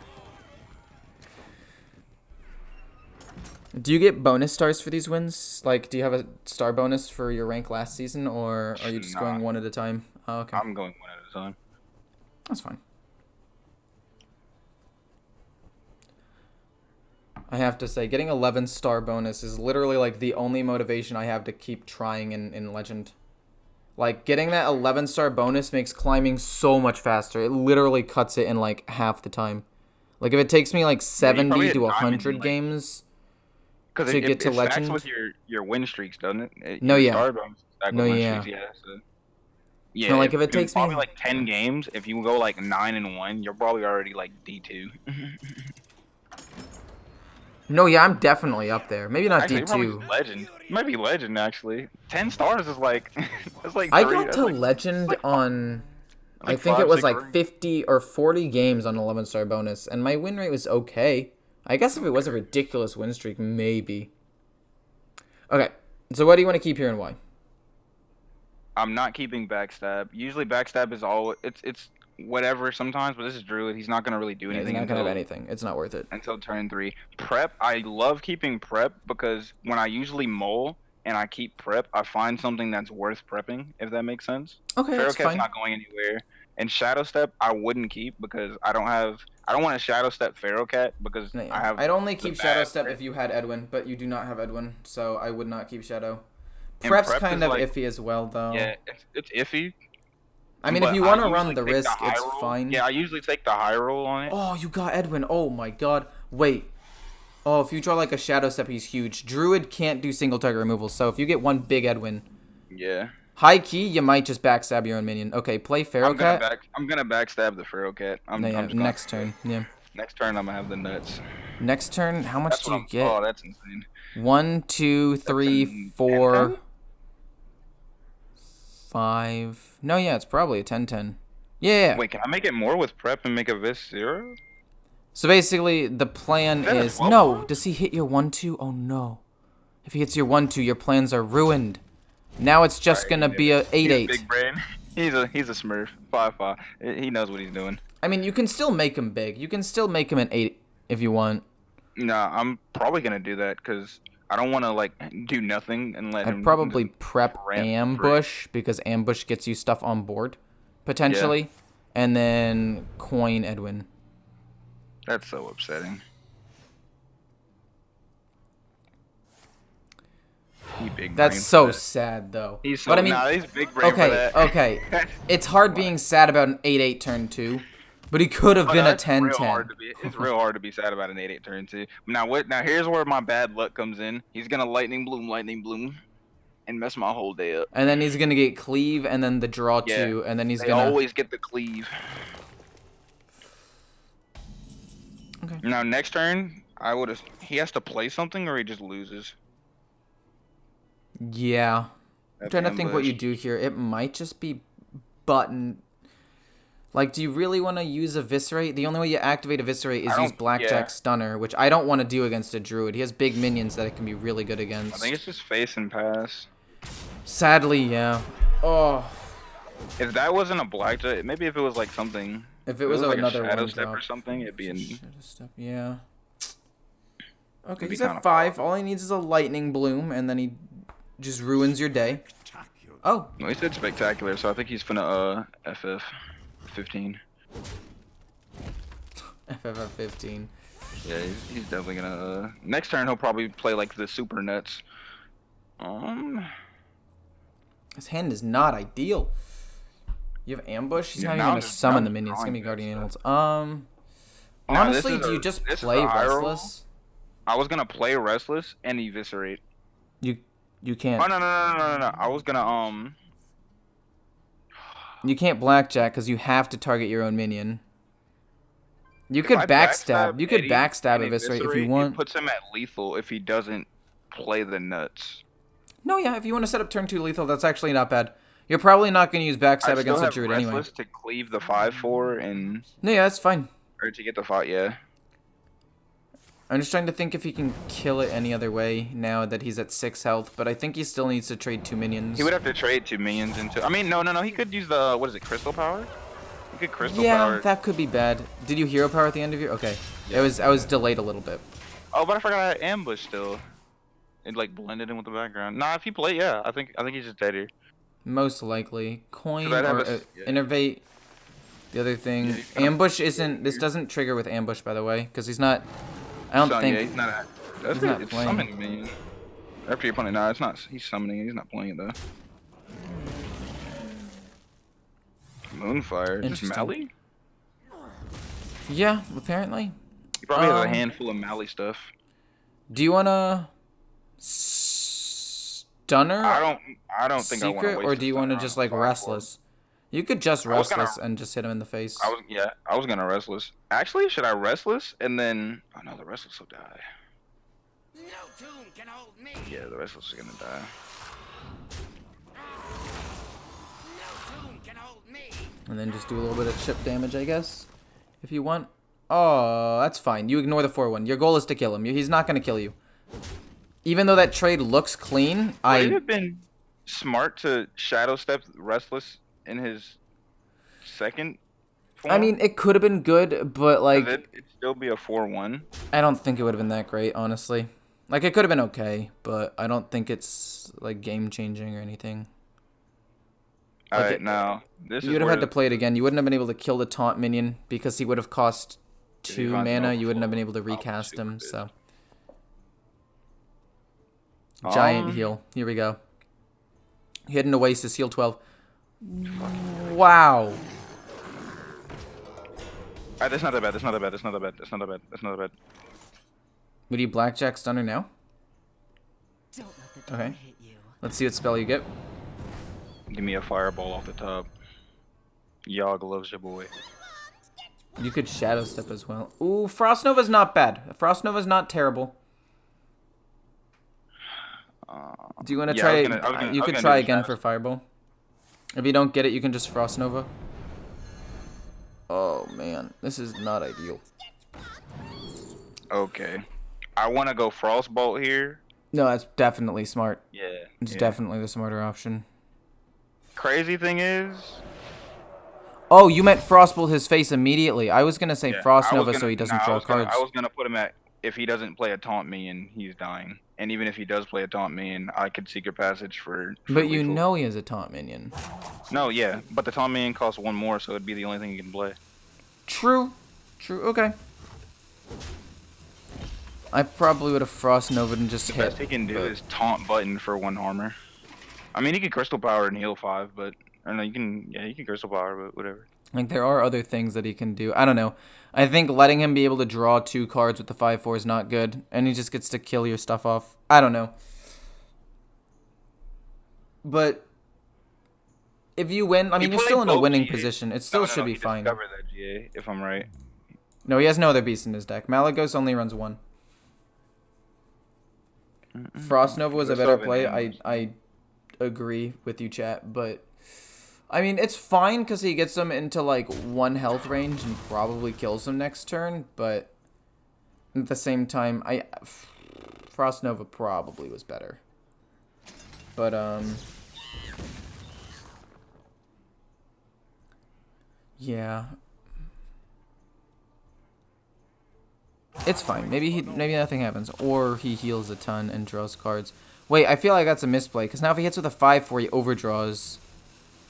Do you get bonus stars for these wins? Like, do you have a star bonus for your rank last season, or are you just going one at a time? Oh, okay. I'm going one at a time. That's fine. I have to say, getting 11 star bonus is literally like the only motivation I have to keep trying in Legend. Like, getting that 11 star bonus makes climbing so much faster. It literally cuts it in like half the time. Like, if it takes me like 70 to 100 games to get to Legend. It stacks with your win streaks, doesn't it? No, Your yeah. star bonus stack with No, win yeah. streaks, so. Yeah, No, like, if it takes me- probably like 10 games, if you go like 9-1, you're probably already like D2. No, yeah, I'm definitely up there. Maybe not Actually, probably D2. Legend. It might be Legend actually. 10 stars is like that's like I three- got that's to like- Legend like on, I like think 5, it was 6 like rings. 50 or 40 games on 11 star bonus, and my win rate was okay. I guess if it was a ridiculous win streak, maybe. Okay, so what do you want to keep here and why? I'm not keeping backstab. Usually backstab is all it's whatever sometimes, but this is Druid. He's not gonna really do He's anything not gonna have until, anything. It's not worth it. until turn 3. Prep, I love keeping prep because when I usually mull and I keep prep, I find something that's worth prepping, if that makes sense. Okay, Pharaoh that's Cat's fine. not going anywhere. And Shadow Step I wouldn't keep because I don't want to Shadow Step Pharaoh Cat because No, yeah. I have I'd only the keep Shadow bad Step prep. if you had Edwin, but you do not have Edwin, so I would not keep Shadow. And Prep's prep kind is of like- iffy as well, though. Yeah, it's iffy. I mean, if you want to run the risk, it's fine. Yeah, I usually take the high roll on it. Oh, you got Edwin. Oh my god. Wait. Oh, if you draw like a Shadow Step, he's huge. Druid can't do single target removal, so if you get one big Edwin. Yeah. High key, you might just backstab your own minion. Okay, play Pharaoh Cat. I'm gonna backstab the Pharaoh Cat. Next turn. Yeah. Next turn, I'm gonna have the nuts. Next turn, how much do you get? Oh, that's insane. 1, 2, 3, 4, 5. No, yeah, it's probably a 10-10. Yeah. Wait, can I make it more with prep and make a Vis 0? So basically, the plan is... No, does he hit your 1-2? Oh, no. If he hits your 1-2, your plans are ruined. Now it's just going to be a 8-8. Big brain. He's a Smurf. 5-5. He knows what he's doing. I mean, you can still make him big. You can still make him an 8 if you want. Nah, I'm probably going to do that because I don't want to, like, do nothing and let him... I'd probably prep Ambush because Ambush gets you stuff on board, potentially. Yeah. And then coin Edwin. That's so upsetting. That's so sad, though. He's so, he's big brain for that. Okay. It's hard being sad about an 8-8 turn 2, but he could have been a 10-10. It's real hard to be sad about an 8-8 turn 2. Now here's where my bad luck comes in. He's gonna lightning bloom, and mess my whole day up. And then he's gonna get cleave, and then the draw 2, and then he's gonna always get the cleave. Okay. Now next turn, he has to play something or he just loses. Yeah. I'm trying to think what you do here. It might just be button. Like, do you really want to use Eviscerate? The only way you activate Eviscerate is use Blackjack Stunner, which I don't want to do against a Druid. He has big minions that it can be really good against. I think it's just face and pass. Sadly, yeah. Oh. If that wasn't a Blackjack, maybe if it was like something... If it was like another Shadow Step or something, it'd be in... Shadow Step, yeah. Okay, he's at 5. All he needs is a Lightning Bloom, and then he just ruins your day. Oh. No, he said Spectacular, so I think he's finna, FF 15. FF 15. Yeah, he's definitely gonna, next turn he'll probably play, like, the Super Nuts. His hand is not ideal. You have Ambush? He's not even gonna summon the minions. It's gonna be Guardian Animals. Honestly, do you just play Restless? I was gonna play Restless and Eviscerate. You can't. Oh no. I was gonna You can't Blackjack because you have to target your own minion. You could backstab. You could backstab Eviscerate if you want. It puts him at lethal if he doesn't play the nuts. No, yeah. If you want to set up turn 2 lethal, that's actually not bad. You're probably not going to use backstab against a Druid anyway. Restless to cleave the 5/4 and... No, yeah, that's fine. Or to get the 5, yeah. I'm just trying to think if he can kill it any other way now that he's at 6 health, but I think he still needs to trade 2 minions. He would have to trade 2 minions into... I mean, no. He could use the... What is it? Crystal Power? He could Crystal Power. Yeah, that could be bad. Did you Hero Power at the end of your... Okay. Yeah. I was delayed a little bit. Oh, but I forgot I had Ambush still. It, like, blended in with the background. Nah, if he played, yeah. I think he's just dead here. Most likely. Coin or Innervate. The other thing. Ambush isn't... This doesn't trigger with Ambush, by the way, because he's not... I don't think... Yeah, he's not... That's not playing. Summoning me. After you're playing... Nah, it's not... He's summoning it. He's not playing it, though. Moonfire. Just Mally? Yeah, apparently. He probably has a handful of Mally stuff. Do you want to... Stunner? I don't think I want to waste or do you want to just like Restless? You could just Restless and just hit him in the face. I was gonna Restless. Actually, should I Restless and then? Oh no, the Restless will die. No tomb can hold me. Yeah, the Restless is gonna die. No tomb can hold me. And then just do a little bit of chip damage, I guess, if you want. Oh, that's fine. You ignore the 4-1. Your goal is to kill him. He's not gonna kill you. Even though that trade looks clean, Would it have been smart to Shadow Step Restless in his second form? I mean, it could have been good, but like... It'd still be a 4-1. I don't think it would have been that great, honestly. Like, it could have been okay, but I don't think it's, like, game-changing or anything. Alright, now, this is you would have had to play it again. You wouldn't have been able to kill the taunt minion because he would have cost 2 mana. You wouldn't have been able to recast him, so... Giant heal. Here we go. Hidden Oasis, heal 12. Wow. Alright, that's not that bad. That's not that bad. That's not that bad. That's not that bad. That's not that bad. Would you blackjack stunner now? Don't let the Okay. dawn hit you. Let's see what spell you get. Give me a fireball off the top. Yogg loves your boy. You could shadow step as well. Ooh, Frost Nova's not bad. Frost Nova's not terrible. Do you want to yeah, try? I was gonna- You I was could gonna try do the again shadow for fireball. If you don't get it, you can just Frost Nova. Oh man, this is not ideal. Okay. I want to go Frostbolt here. No, that's definitely smart. Yeah. It's yeah. definitely the smarter option. Crazy thing is, Oh, you meant Frostbolt his face immediately. I was gonna say yeah, Frost I was Nova so gonna- he doesn't nah, draw I was gonna- cards. I was gonna put him at if he doesn't play a taunt minion, he's dying. And even if he does play a taunt minion, I could Secret Passage for But you lethal. know he has a taunt minion. No, yeah, but the taunt minion costs one more, so it'd be the only thing you can play. True. True. Okay. I probably would have Frost Nova and just The hit. best he can do but- is taunt button for 1 armor. I mean, he could Crystal Power and heal 5, but I don't know. You can Crystal Power, but whatever. Like, there are other things that he can do. I don't know. I think letting him be able to draw 2 cards with the 5/4 is not good. And he just gets to kill your stuff off. I don't know. But if you win, I mean, He you're still played in a both winning GA. position. It still should be he fine. discovered that GA, if I'm right. No, he has no other beast in his deck. Malagos only runs 1. Frost Nova was a Let's better have an play. end. I agree with you, chat. But, I mean, it's fine because he gets them into, like, 1 health range and probably kills them next turn. But at the same time, Frost Nova probably was better. But, yeah. It's fine. Maybe nothing happens. Or he heals a ton and draws cards. Wait, I feel like that's a misplay. Because now if he hits with a 5/4, he overdraws.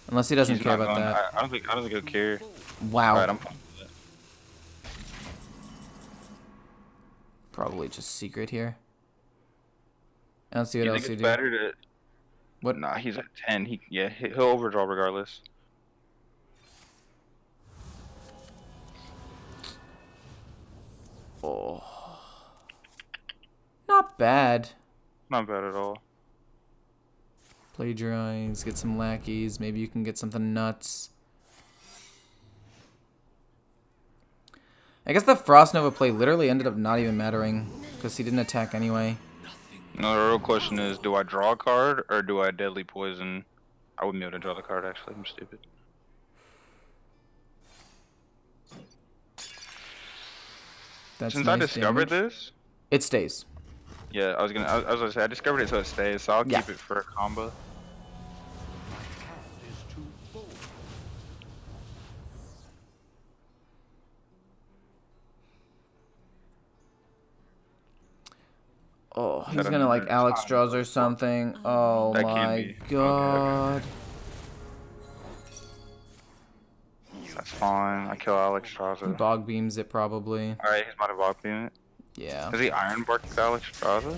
Unless he doesn't He's care not about going- that. I don't think he'll care. Wow. Alright, I'm fine with that. Probably just secret here. I don't see what You else think he it's do. better to... What? Nah, he's at 10. He'll overdraw regardless. Oh. Not bad. Not bad at all. Plagiarize, get some lackeys. Maybe you can get something nuts. I guess the Frost Nova play literally ended up not even mattering. Because he didn't attack anyway. No, the real question is, do I draw a card or do I Deadly Poison? I wouldn't be able to draw the card, actually. I'm stupid. That's Since nice I discovered damage. this, It stays. yeah, I was gonna say I discovered it so it stays, so I'll Yeah. keep it for a combo. Is too full. Oh, he's That gonna like another Alex time. draws or something. Oh That can't my be. Okay, god. That's fine. I kill Alex He Straza. bog beams it probably. Alright, he's about to bog beam it. Yeah. Does he Iron Bark Alex Straza?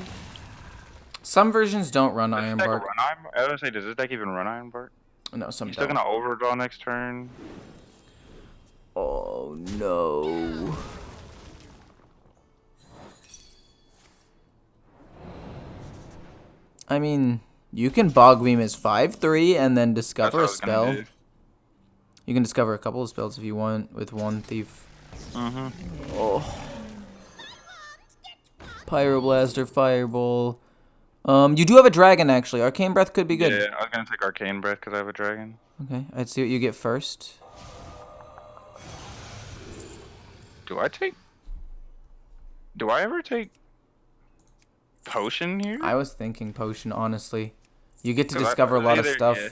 Some versions don't run Does this Iron deck Bark. run Iron Bark? I was gonna say, does this deck even run Iron Bark? No, some He's still don't. gonna overdraw next turn. Oh no. I mean, you can bog beam as 5/3 and then That's discover what I a was gonna spell. do. You can discover a couple of spells if you want with one thief. Mm-hmm. Oh. Pyroblaster, Fireball. You do have a dragon actually. Arcane Breath could be good. Yeah, I was gonna take Arcane Breath because I have a dragon. Okay, I'd see what you get first. Do I ever take Potion here? I was thinking Potion, honestly. You get to 'Cause discover a lot of either- stuff. yeah.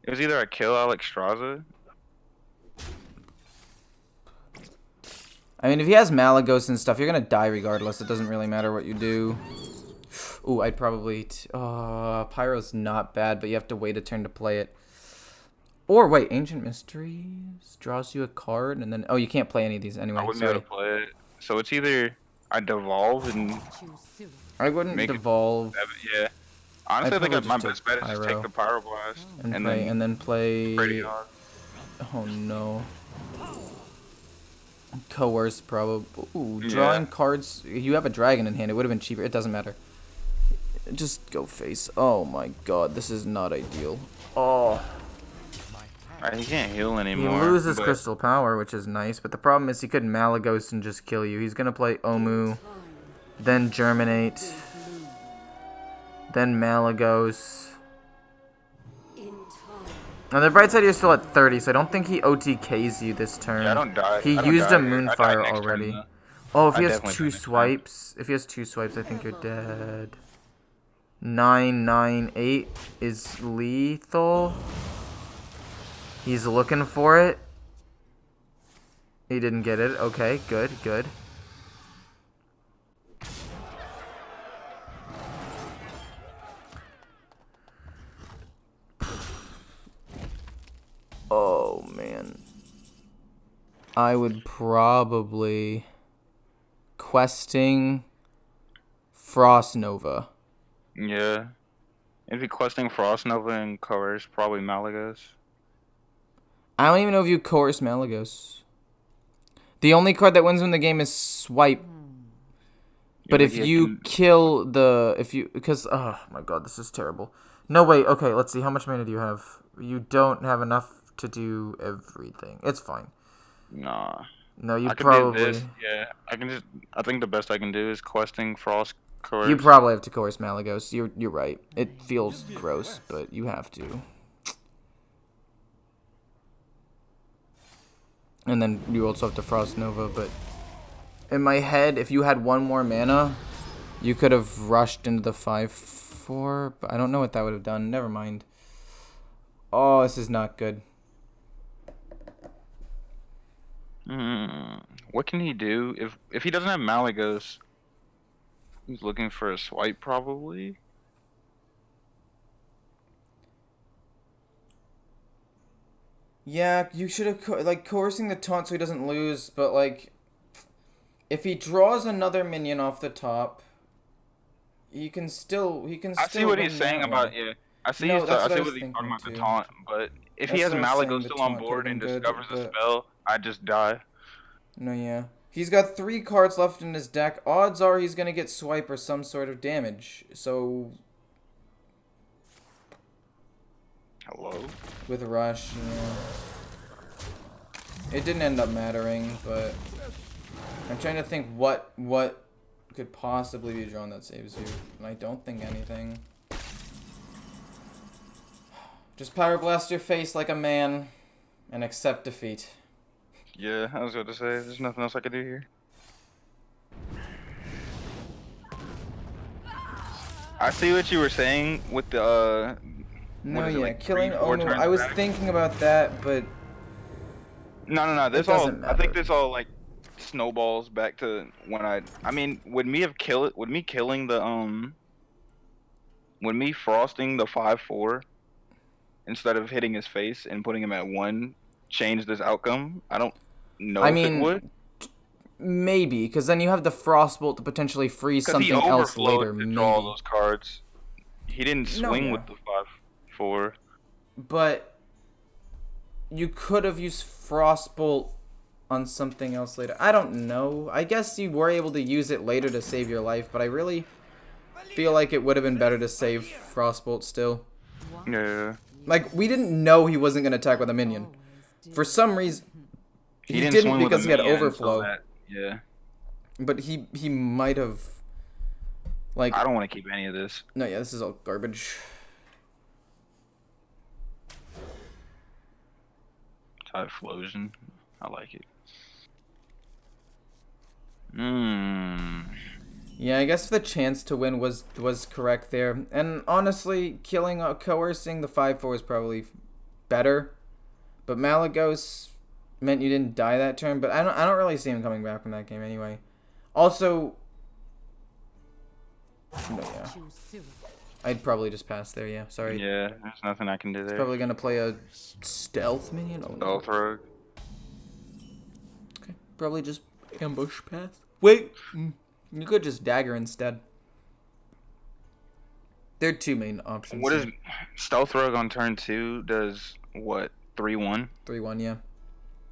It was either I kill Alex Straza. I mean, if he has Malagos and stuff, you're gonna die regardless. It doesn't really matter what you do. Ooh, I'd probably... Pyro's not bad, but you have to wait a turn to play it. Or, wait, Ancient Mysteries draws you a card, and then... Oh, you can't play any of these anyway, I wouldn't be sorry. able to play it. So it's either I devolve and Too soon. I wouldn't Make it- devolve. yeah, Honestly, I think probably my just best take bet is just Pyro take the Pyroblast and then play. Pretty hard. Oh no. Coerce probably. Ooh, Yeah. drawing cards. You have a dragon in hand. It would have been cheaper. It doesn't matter. Just go face. Oh my god, this is not ideal. Oh. He can't heal He anymore. loses but crystal power, which is nice, but the problem is he could Malagos and just kill you. He's gonna play Omu, then Germinate, then Malagos. On the bright side, you're still at 30, so I don't think he OTKs you this turn. Yeah, I don't die. He I don't used die a here. I die Moonfire next turn, already. though. Oh, if I he has definitely die two next turn. swipes, I think you're dead. 998 is lethal. He's looking for it. He didn't get it. Okay, good, good. Oh, man. I would probably questing Frost Nova. Yeah. If you're questing Frost Nova and Coerce, probably Malagos. I don't even know if you coerce Malagos. The only card that wins when the game is swipe. But if you kill the... Because... Oh, my God. This is terrible. No, wait. Okay, let's see. How much mana do you have? You don't have enough to do everything. It's fine. Nah. No, you I can probably... do this. Yeah. I think the best I can do is questing Frost Coerce. You probably have to coerce Malagos. You're right. It feels gross, but you have to. And then you also have to Frost Nova, but... In my head, if you had one more mana, you could have rushed into the 5/4, but I don't know what that would have done. Never mind. Oh, this is not good. What can he do? If he doesn't have Malagos, he's looking for a swipe, probably. Yeah, you should have, coercing the taunt so he doesn't lose, but, like... If he draws another minion off the top, he can still I see what he's saying about I see No, that's I what I see was what he's talking thinking about the too. taunt, but if he That's has what I was saying, Malagos the still on taunt board could've and been good, discovers the but- spell, I just die. No, yeah. He's got 3 cards left in his deck. Odds are he's gonna get swipe or some sort of damage. So Hello? with Rush, it didn't end up mattering, but I'm trying to think what could possibly be drawn that saves you, and I don't think anything. Just Pyroblast your face like a man and accept defeat. Yeah, I was about to say, there's nothing else I could do here. I see what you were saying with the, No, what is it, yeah, like killing 3-4 Omu. turns I was back? thinking about that, but No. This It all, doesn't I think matter. this all, like, snowballs back to when I mean, would me killing the, would me frosting the 5/4 instead of hitting his face and putting him at 1 change this outcome? I don't know I if it mean, would. maybe, because then you have the Frostbolt to potentially freeze Because he something else later, overflowed to maybe. draw those cards. He didn't No, swing yeah. with the 5/4. But you could have used Frostbolt on something else later. I don't know. I guess you were able to use it later to save your life, but I really feel like it would have been better to save Frostbolt still. Yeah. Like, we didn't know he wasn't going to attack with a minion. For some reason, he didn't swing with because a he had minion until overflow. that- Yeah. But he might have, like... I don't want to keep any of this. No, yeah, this is all garbage. Typhlosion. I like it. Yeah, I guess the chance to win was correct there. And honestly, killing coercing the 5/4 is probably better. But Malagos meant you didn't die that turn, but I don't really see him coming back from that game anyway. Also, no, yeah. I'd probably just pass there, yeah. Sorry. Yeah, there's nothing I can do there. Probably gonna play a stealth minion. Oh, no. Stealth rogue. Okay. Probably just ambush pass. Wait. You could just dagger instead. They're two main options. What is Stealth Rogue on turn 2 does what? 3-1? 3-1, yeah.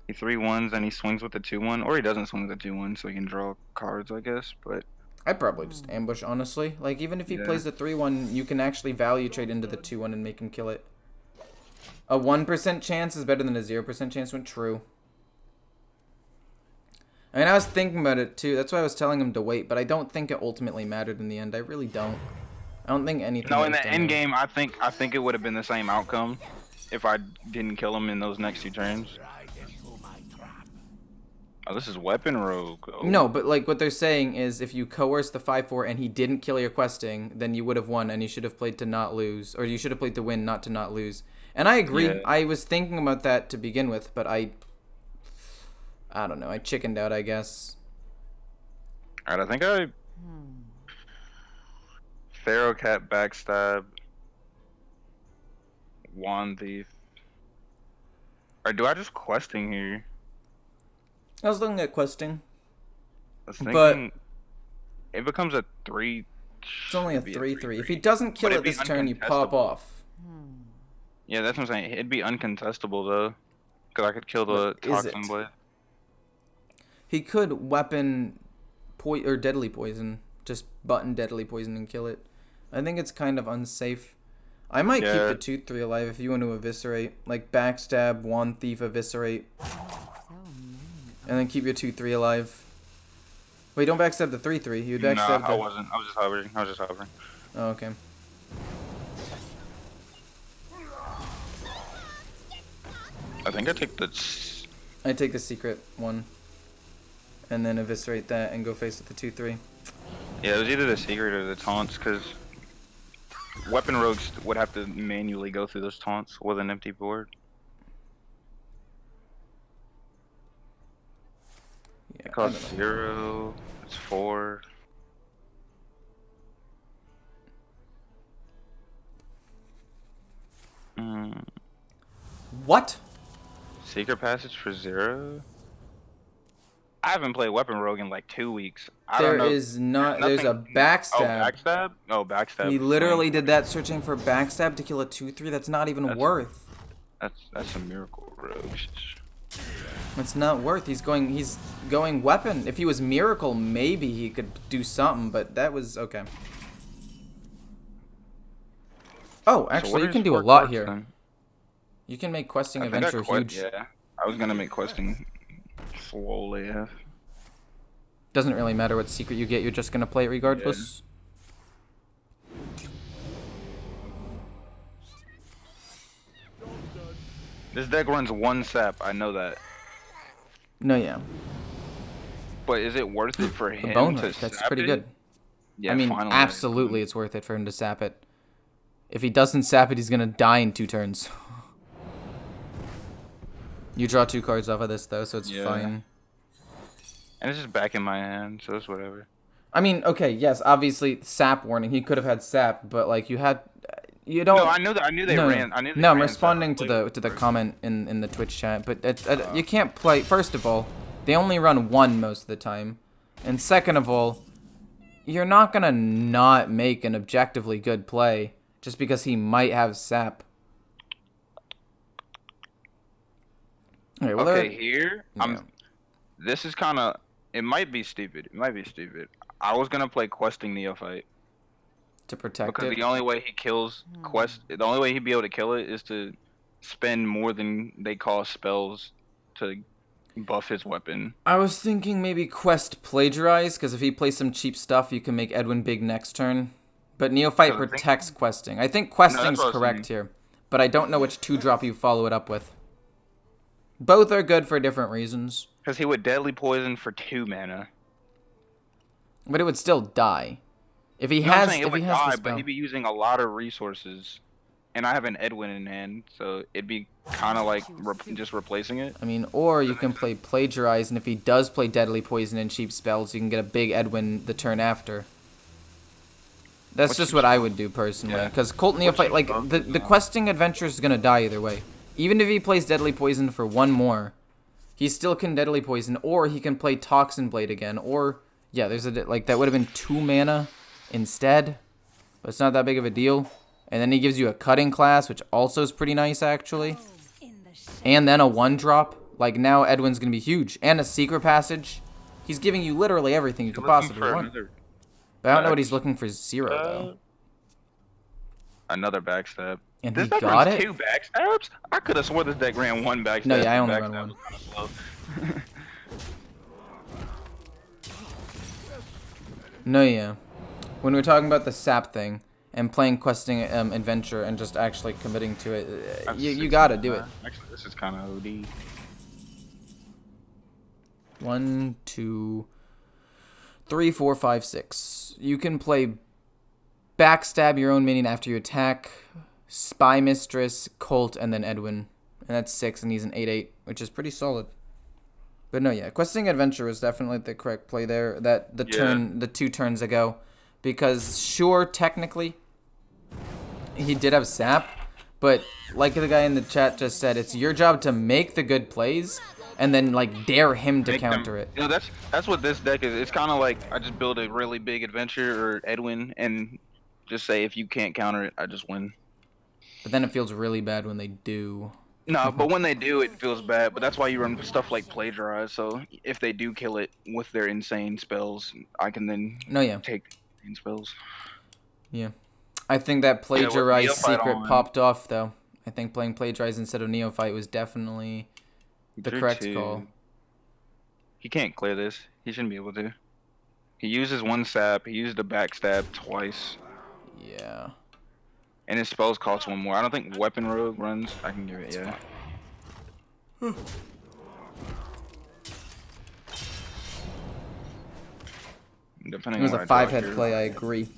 He 3-1s and he swings with the 2-1, or he doesn't swing with the 2-1, so he can draw cards, I guess. But I'd probably just ambush, honestly. Like, even if he Yeah. plays the 3-1, you can actually value trade into the 2-1 and make him kill it. A 1% chance is better than a 0% chance when true. I mean, I was thinking about it, too. That's why I was telling him to wait, but I don't think it ultimately mattered in the end. I really don't. I don't think anything... no, in was the done end there. game, I think it would have been the same outcome if I didn't kill him in those next 2 turns. Oh, this is Weapon Rogue. Oh. No, but like what they're saying is if you coerce the 5-4 and he didn't kill your questing, then you would have won and you should have played to not lose. Or you should have played to win, not to not lose. And I agree. Yeah. I was thinking about that to begin with, but I don't know. I chickened out, I guess. Alright, I think I... Pharaoh Cat Backstab. Wand Thief. Or do I just questing here? I was looking at questing. I was thinking But- it becomes a 3. It's only a 3-3. If he doesn't kill But it it'd be this turn, you pop uncontestable. off. Yeah, that's what I'm saying. It'd be uncontestable though, because I could kill the But is Toxin it? Blade. He could weapon or deadly poison. Just button deadly poison and kill it. I think it's kind of unsafe. I might keep Yeah. the 2-3 alive if you want to eviscerate. Like backstab, wand thief, eviscerate. And then keep your 2-3 alive. Wait, don't backstab the 3-3. You would No, backstab I the... wasn't. I was just hovering. Oh, okay. I think I take the. I take the secret one. And then eviscerate that and go face with the 2-3. Yeah, it was either the secret or the taunts, because Weapon Rogues would have to manually go through those taunts with an empty board. Yeah, It I costs don't know. 0. It's 4. What? Secret passage for 0. I haven't played Weapon Rogue in like 2 weeks. I There don't know. is not... There's a Nothing- backstab. Oh, backstab? Oh, backstab. He literally did that searching for backstab to kill a 2-3. That's not even That's- worth. That's a miracle rogue. It's not worth. He's going weapon. If he was miracle, maybe he could do something, but that was okay. Oh, So what actually, you are can his do a 4 lot cards here. then? You can make questing I think I adventure quit- huge. Yeah, I was gonna make questing slowly. Yeah. Doesn't really matter what secret you get. You're just gonna play it regardless. This deck runs 1 sap. I know that. No, yeah. But is it worth it for A him bone to wreck. That's sap pretty it? good. Yeah, I mean, finally. absolutely, it's worth it for him to sap it. If he doesn't sap it, he's gonna die in 2 turns. You draw 2 cards off of this though, so it's Yeah. fine. And it's just back in my hand, so it's whatever. I mean, okay, yes, obviously sap warning. He could have had sap, but like you don't. No, I knew that. I knew they No, ran. I knew they no, I'm ran responding to separately. the comment in the Twitch chat, but you can't play. First of all, they only run 1 most of the time, and second of all, you're not gonna not make an objectively good play just because he might have sap. Okay, well, Okay, there- here yeah. This is kind of. It might be stupid. It might be stupid. I was gonna play questing neophyte to protect because it. the only way he kills the only way he'd be able to kill it is to spend more than they cost spells to buff his weapon. I was thinking maybe quest plagiarize, because if he plays some cheap stuff, you can make Edwin big next turn. But Neophyte I think- protects questing. I think that's questing's what I was correct saying. here, but I don't know which 2-drop you follow it up with. Both are good for different reasons, Because he would deadly poison for 2 mana. but it would still die. If he No, I'm has, saying it if he would has die, the but spell. he'd be using a lot of resources, and I have an Edwin in hand, so it'd be kind of like just replacing it. I mean, or you can play plagiarize, and if he does play deadly poison and cheap spells, you can get a big Edwin the turn after. That's What's just cheap what I spells? would do personally, Yeah. because Colt Neophyte, cheap like spells? the questing adventure is gonna die either way. Even if he plays deadly poison for 1 more, he still can deadly poison, or he can play Toxin Blade again, or yeah, there's a like that would have been 2 mana instead. but it's not that big of a deal. And then he gives you a cutting class, which also is pretty nice, actually. And then a 1-drop. Like, now Edwin's going to be huge. And a secret passage. He's giving you literally everything you could possibly want. But I don't know what he's looking for 0, though. Another backstab. And This he deck got runs it? 2 backstabs? I could have swore this deck ran 1 backstab. No, yeah, I only Backstab run was kinda slow. No, yeah. When we're talking about the sap thing and playing questing adventure and just actually committing to it, you gotta do it. Actually, this is kind of OD. 1, 2, 3, 4, 5, 6. You can play backstab your own minion after you attack, spy mistress, Colt, and then Edwin. And that's 6, and he's an 8/8, which is pretty solid. But no, yeah, questing adventure was definitely the correct play there. That the 2 turns ago, because sure, technically, he did have sap, but like the guy in the chat just said, it's your job to make the good plays and then like dare him to counter it. You know, that's what this deck is. It's kind of like I just build a really big adventure or Edwin and just say if you can't counter it, I just win. But then it feels really bad when they do. No, but when they do, it feels bad. But that's why you run stuff like plagiarize. So if they do kill it with their insane spells, I can then take insane spells. Yeah. I think that plagiarize secret on. popped off though. I think playing plagiarize instead of neophyte was definitely the correct call. He can't clear this. He shouldn't be able to. He uses 1 sap. He used a backstab twice. Yeah. And his spells cost 1 more. I don't think weapon rogue runs. I can give it, yeah. Depending It was on a what I draw 5-head here, play, I agree.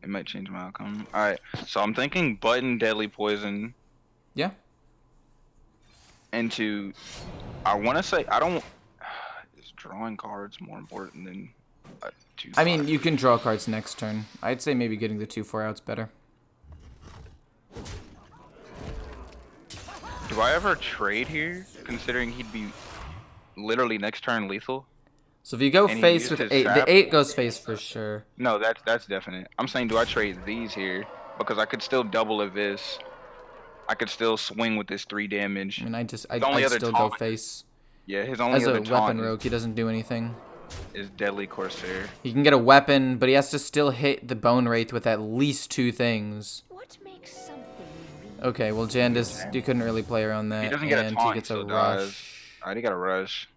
It might change my outcome. Alright, so I'm thinking button deadly poison Yeah. into... I want to say, I don't... Is drawing cards more important than... I mean, you can draw cards next turn. I'd say maybe getting the 2/4 out's better. Do I ever trade here, considering he'd be literally next turn lethal? So if you go And he face used with his 8, sap? the 8 goes face for sure. No, that's definite. I'm saying, do I trade these here? Because I could still double of this. I could still swing with this 3 damage. I mean, I'd only other still go taunt- face. Yeah, his only As other a weapon taunt rogue, he doesn't do anything. is Deadly Corsair. He can get a weapon, but he has to still hit the bone wraith with at least 2 things. What makes something Okay, well, Jandis, you couldn't really play around that. He doesn't get a and taunt, he gets a so rush. dies. Alright, he got a rush.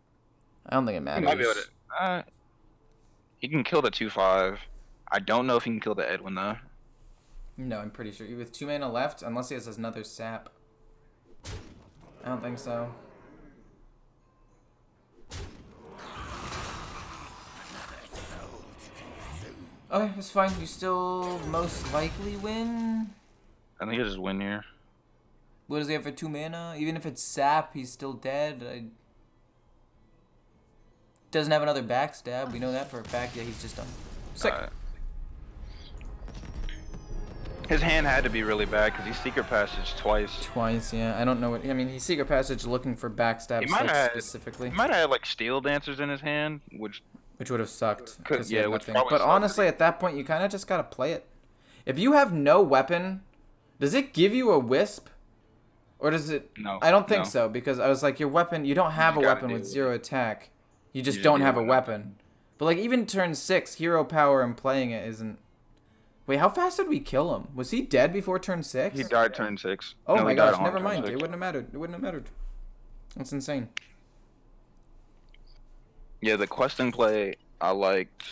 I don't think it He matters. might be able to... he can kill the 2/5. I don't know if he can kill the Edwin, though. No, I'm pretty sure. With 2 mana left, unless he has another sap. I don't think so. Okay, that's fine. You still most likely win. I think he'll just win here. What does he have for 2 mana? Even if it's sap, he's still dead. Doesn't have another backstab. We know that for a fact. Yeah, he's just done. Sick. His hand had to be really bad because he's secret passage twice. Twice, yeah. I don't know what. I mean, he's secret passage looking for backstab He might have specifically. He might have had like steel dancers in his hand, which would have sucked. Yeah, which probably But sucked. honestly, at that point, you kind of just gotta play it. If you have no weapon, does it give you a wisp? Or does it? No. I don't think no. so, because I was like, your weapon, you don't have a gotta weapon do with it. 0 attack. You just just don't do have it a with weapon. But like even turn 6, hero power and playing it isn't. Wait, how fast did we kill him? Was he dead before turn 6? He died turn 6. Oh No, my he died gosh, on never turn mind. 6. It wouldn't have mattered. It wouldn't have mattered. That's insane. Yeah, the questing play I liked.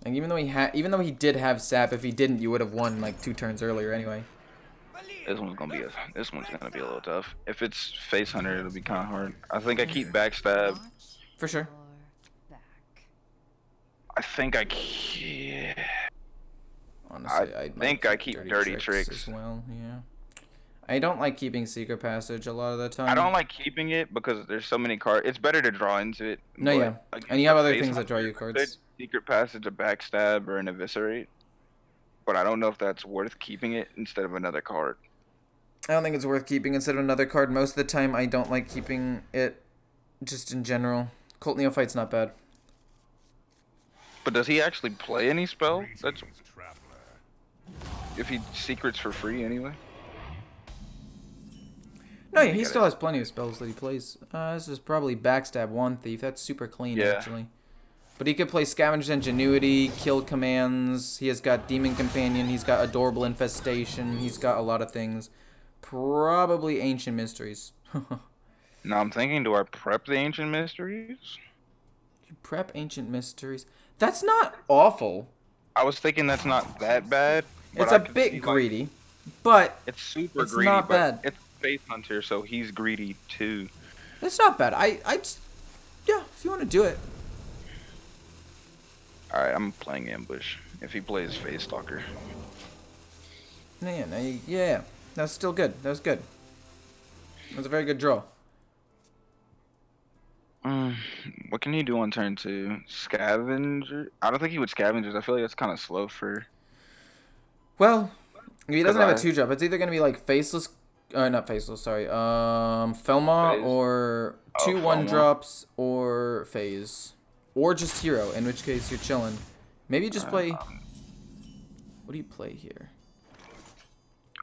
And even though he did have sap, if he didn't, you would have won like 2 turns earlier anyway. This one's gonna be a little tough. If it's face hunter, it'll be kind of hard. I think I keep backstab. For sure. I think I keep. Honestly, I think I keep dirty tricks as well. Yeah. I don't like keeping secret passage a lot of the time. I don't like keeping it because there's so many cards. It's better to draw into it. No, yeah. And you have other things that draw you cards. Secret passage, a backstab, or an eviscerate. But I don't know if that's worth keeping it instead of another card. I don't think it's worth keeping instead of another card. Most of the time, I don't like keeping it just in general. Cult Neophyte's not bad. But does he actually play any spell? That's if he secrets for free anyway? No, yeah, he still has plenty of spells that he plays. This is probably Backstab, Wand Thief. That's super clean, Yeah. actually. But he could play Scavenger's Ingenuity, Kill Commands. He has got Demon Companion. He's got Adorable Infestation. He's got a lot of things. Probably Ancient Mysteries. Now I'm thinking, do I prep the Ancient Mysteries? You prep Ancient Mysteries. That's not awful. I was thinking that's not that bad. But It's I a could see, bit like, greedy, but it's super it's greedy, not but bad. it's Faith Hunter, so he's greedy too. it's not bad. Yeah, if you want to do it. Alright, I'm playing Ambush. If he plays Face Stalker. Yeah. That's still good. That was good. That was a very good draw. What can he do on turn 2? Scavenger? I don't think he would Scavengers. I feel like that's kind of slow for... Well, if he doesn't have a Because 2-drop, it's either going to be like Faceless... not Faceless, sorry. Felma Phase? or Oh, 2 Felma. 1-drops or Phase. Or just Hero, in which case you're chilling. Maybe you just play... What do you play here?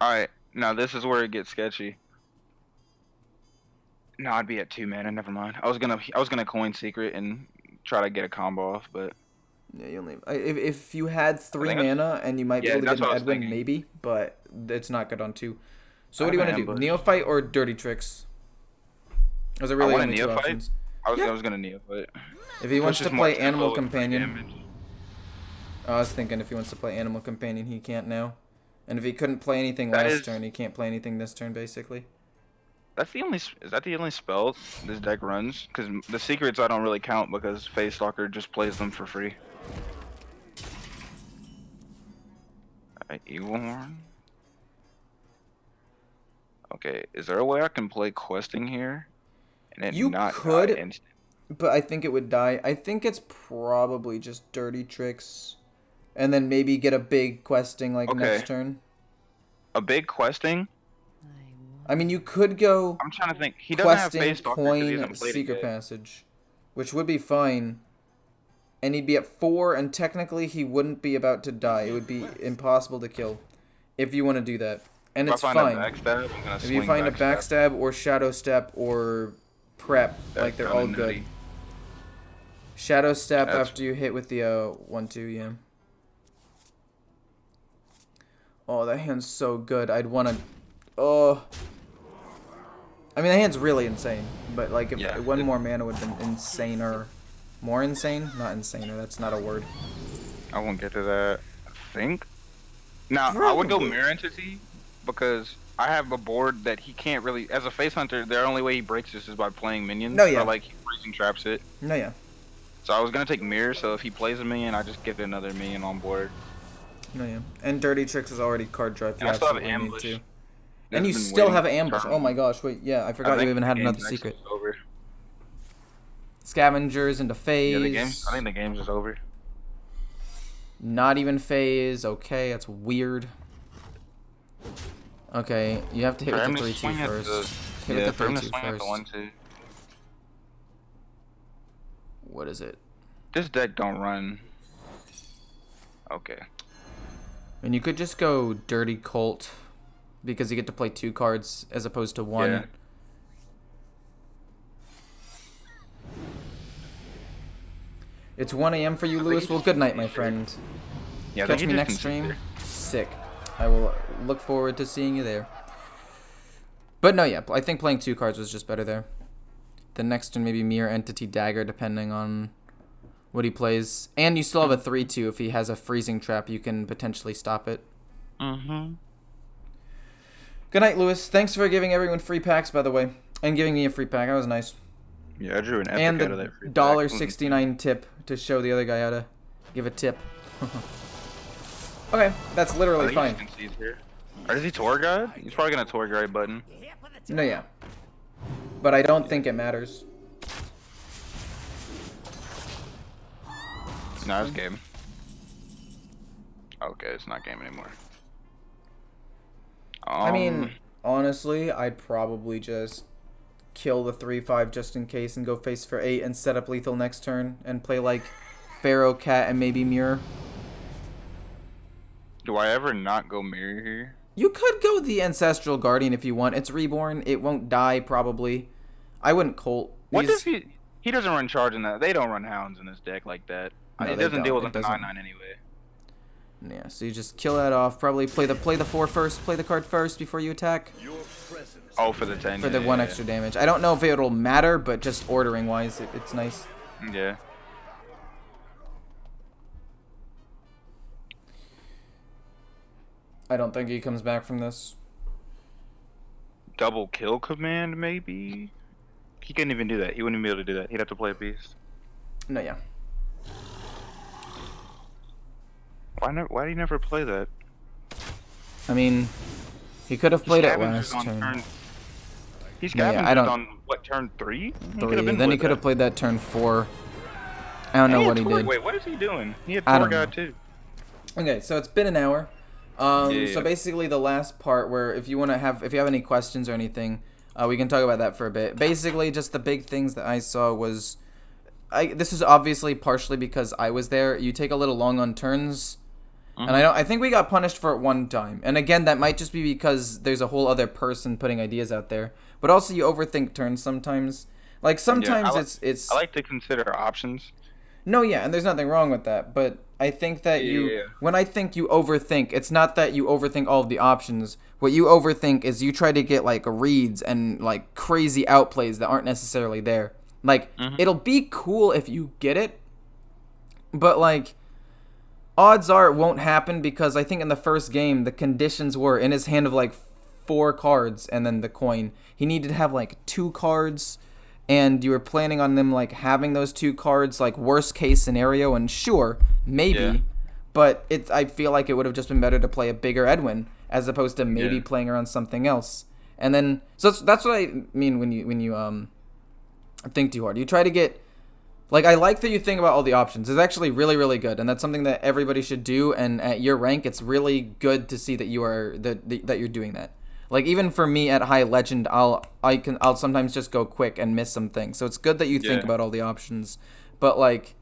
Alright, now this is where it gets sketchy. No, I'd be at 2 mana, never mind. I was gonna coin Secret and try to get a combo off, but... Yeah, you only... If you had 3 think that's- mana and you might be Yeah, able to that's get an what I was Edwin, thinking. maybe, but it's not good on 2. So I what do you have want to an do? ambush. Neophyte or Dirty Tricks? Those are really want a only 2 Neophyte. options. I Yeah. was gonna Neophyte. If he wants to Pushes more play tempo Animal and free Companion... damage. I was thinking if he wants to play Animal Companion, he can't now. And if he couldn't play anything That last is- turn, he can't play anything this turn, basically. That's the only. Is that the only spell this deck runs? Because the secrets I don't really count because Face Stalker just plays them for free. Alright, Eagle Horn. Okay, is there a way I can play questing here? And it You not could, die instant? But I think it would die. I think it's probably just Dirty Tricks. And then maybe get a big questing like Okay. next turn. A big questing? I mean, you could go I'm trying to think. He doesn't have questing, Face Stalker because he coin, hasn't played it Secret yet. Passage. Which would be fine. And he'd be at 4, and technically he wouldn't be about to die. It would be impossible to kill. If you want to do that. And If it's I find fine. a backstab, I'm gonna If swing you find a backstab. backstab or shadow step or prep, like they're kinda all good. nutty. Shadow step That's- after you hit with the 1-2, yeah. Oh, that hand's so good. I'd want to. Oh. I mean, that hand's really insane. But like, if Yeah. 1 more mana would have been insaner. More insane? Not insaner. That's not a word. I won't get to that. I think. Now I would go Probably. Mirror Entity because I have a board that he can't really. As a Face Hunter, the only way he breaks this is by playing minions. No, yeah. Or like he freezing traps it. No, yeah. So I was gonna take Mirror. So if he plays a minion, I just get another minion on board. No, yeah. And Dirty Tricks is already card draw if you And I still have absolutely need Ambush. to. That's And you been still waiting have for ambush. turn. Oh my gosh, wait, yeah, I I forgot you think even the had game's another actually secret. Over. Scavengers into phase. Yeah, the game. I think the game's just over. Not even phase. Okay, that's weird. Okay, you have to hit For with him the to 3-2 swing at first. the- Hit Yeah, with for him the to 3-2 swing at the first. 1-2. What is it? This deck don't run. Okay. And you could just go Dirty Colt because you get to play 2 cards as opposed to 1. Yeah. It's 1 a.m. for you, Lewis. Well, good night, my friend. Yeah, I Catch think me he next just stream. conceded. Sick. I will look forward to seeing you there. But no, yeah, I think playing 2 cards was just better there. The next one maybe Mirror Entity Dagger, depending on what he plays. And you still have a 3-2. If he has a freezing trap, you can potentially stop it. Mm-hmm. Good night, Lewis. Thanks for giving everyone free packs, by the way. And giving me a free pack. That was nice. Yeah, I drew an epic And out of the that free pack. $1.69 tip to show the other guy how to give a tip. Okay, that's I literally think fine. he just concedes here. Or is he tour guide? He's probably gonna tour guide button. No, yeah. But I don't think it matters. No, it's game. Okay, it's not game anymore. I mean, honestly, I'd probably just kill the 3-5 just in case and go face for 8 and set up lethal next turn and play like Pharaoh Cat and maybe Mirror. Do I ever not go mirror here? You could go the Ancestral Guardian if you want. It's reborn. It won't die, probably. I wouldn't Colt. What does he... He doesn't run charge in that. They don't run hounds in this deck like that. No, It they doesn't deal don't. with It a doesn't. 9/9 anyway. Yeah, so you just kill that off. Probably play the 4 first. Play the card first before you attack. Oh, for the 10. For the 1 extra damage. I don't know if it'll matter, but just ordering-wise, it's nice. Yeah. I don't think he comes back from this. Double kill command, maybe? He couldn't even do that. He wouldn't even be able to do that. He'd have to play a beast. No, yeah. Why do you never play that? I mean, he could have played it Scavengers last on turn. He's Yeah, scavengers I don't- on, what, turn 3? 3. Then he could have played that turn 4. I don't know what he did. Wait, what is he doing? He had I Tor don't know. God too. Okay, so it's been an hour. Yeah. So basically the last part where if you have any questions or anything, we can talk about that for a bit. Basically, just the big things that I saw was, this is obviously partially because I was there. You take a little long on turns, and I think we got punished for it one time. And again, that might just be because there's a whole other person putting ideas out there. But also, you overthink turns sometimes. Like sometimes it's. I like to consider options. No, yeah, and there's nothing wrong with that, but I think that when I think you overthink, it's not that you overthink all of the options. What you overthink is you try to get, like, reads and, like, crazy outplays that aren't necessarily there. Like, it'll be cool if you get it, but, like, odds are it won't happen because I think in the first game, the conditions were in his hand of, like, 4 cards and then the coin. He needed to have, like, 2 cards, and you were planning on them, like, having those 2 cards, like, worst case scenario, and sure, maybe, but I feel like it would have just been better to play a bigger Edwin as opposed to maybe playing around something else. And then, so that's what I mean when you think too hard. You try to get, like, I like that you think about all the options. It's actually really, really good, and that's something that everybody should do, and at your rank, it's really good to see that you are, that you're doing that. Like, even for me at high legend, I'll sometimes just go quick and miss some things. So it's good that you think about all the options. But, like,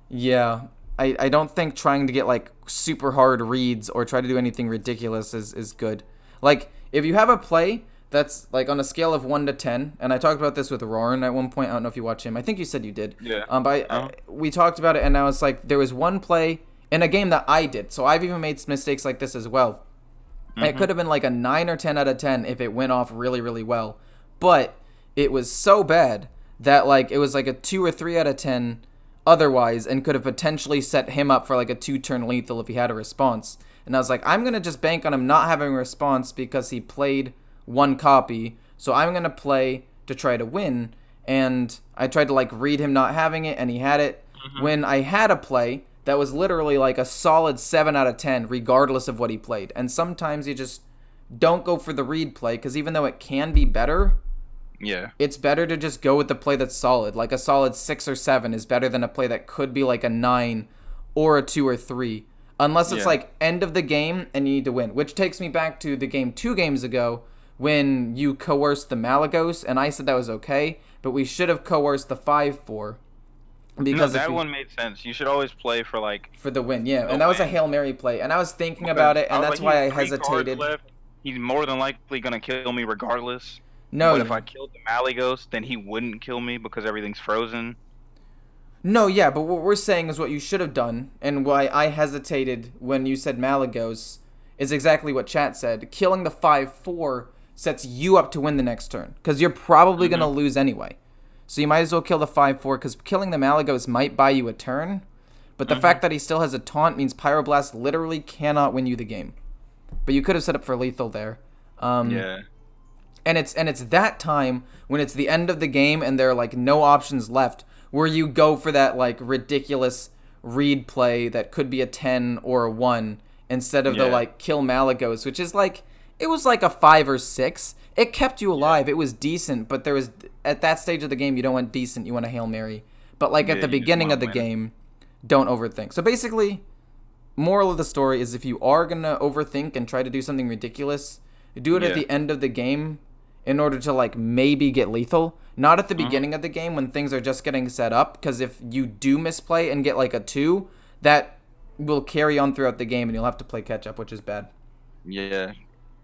yeah, I don't think trying to get, like, super hard reads or try to do anything ridiculous is good. Like, if you have a play that's, like, on a scale of 1 to 10, and I talked about this with Roran at one point. I don't know if you watch him. I think you said you did. Yeah. But we talked about it, and now it's like there was one play in a game that I did. So I've even made mistakes like this as well. It could have been like a 9 or 10 out of 10 if it went off really, really well. But it was so bad that, like, it was like a 2 or 3 out of 10 otherwise and could have potentially set him up for like a 2-turn lethal if he had a response. And I was like, I'm going to just bank on him not having a response because he played 1 copy. So I'm going to play to try to win. And I tried to, like, read him not having it, and he had it. When I had a play that was literally like a solid 7 out of 10 regardless of what he played. And sometimes you just don't go for the read play because even though it can be better, it's better to just go with the play that's solid. Like a solid 6 or 7 is better than a play that could be like a 9 or a 2 or 3. Unless it's like end of the game and you need to win. Which takes me back to the game 2 games ago when you coerced the Malagos, and I said that was okay, but we should have coerced the 5-4. Because that one made sense. You should always play for, like, for the win, and that was a Hail Mary play, and I was thinking about it, and that's why I hesitated. He's more than likely gonna kill me regardless. No, but if I killed the Malagos, then he wouldn't kill me because everything's frozen. No, yeah, but what we're saying is what you should have done, and why I hesitated when you said Malagos is exactly what chat said. Killing the 5-4 sets you up to win the next turn, because you're probably gonna lose anyway. So you might as well kill the 5-4, because killing the Malagos might buy you a turn, but the fact that he still has a taunt means Pyroblast literally cannot win you the game. But you could have set up for lethal there. And it's that time when it's the end of the game and there are, like, no options left where you go for that, like, ridiculous read play that could be a 10 or a 1 instead of the, like, kill Malagos, which is like, it was like a 5 or 6. It kept you alive. It was decent, but there was, at that stage of the game, you don't want decent, you want a Hail Mary. But, like, at the beginning of the game, don't overthink. So basically, moral of the story is if you are going to overthink and try to do something ridiculous, do it at the end of the game in order to, like, maybe get lethal. Not at the beginning of the game when things are just getting set up, because if you do misplay and get, like, a 2, that will carry on throughout the game, and you'll have to play catch up, which is bad. Yeah,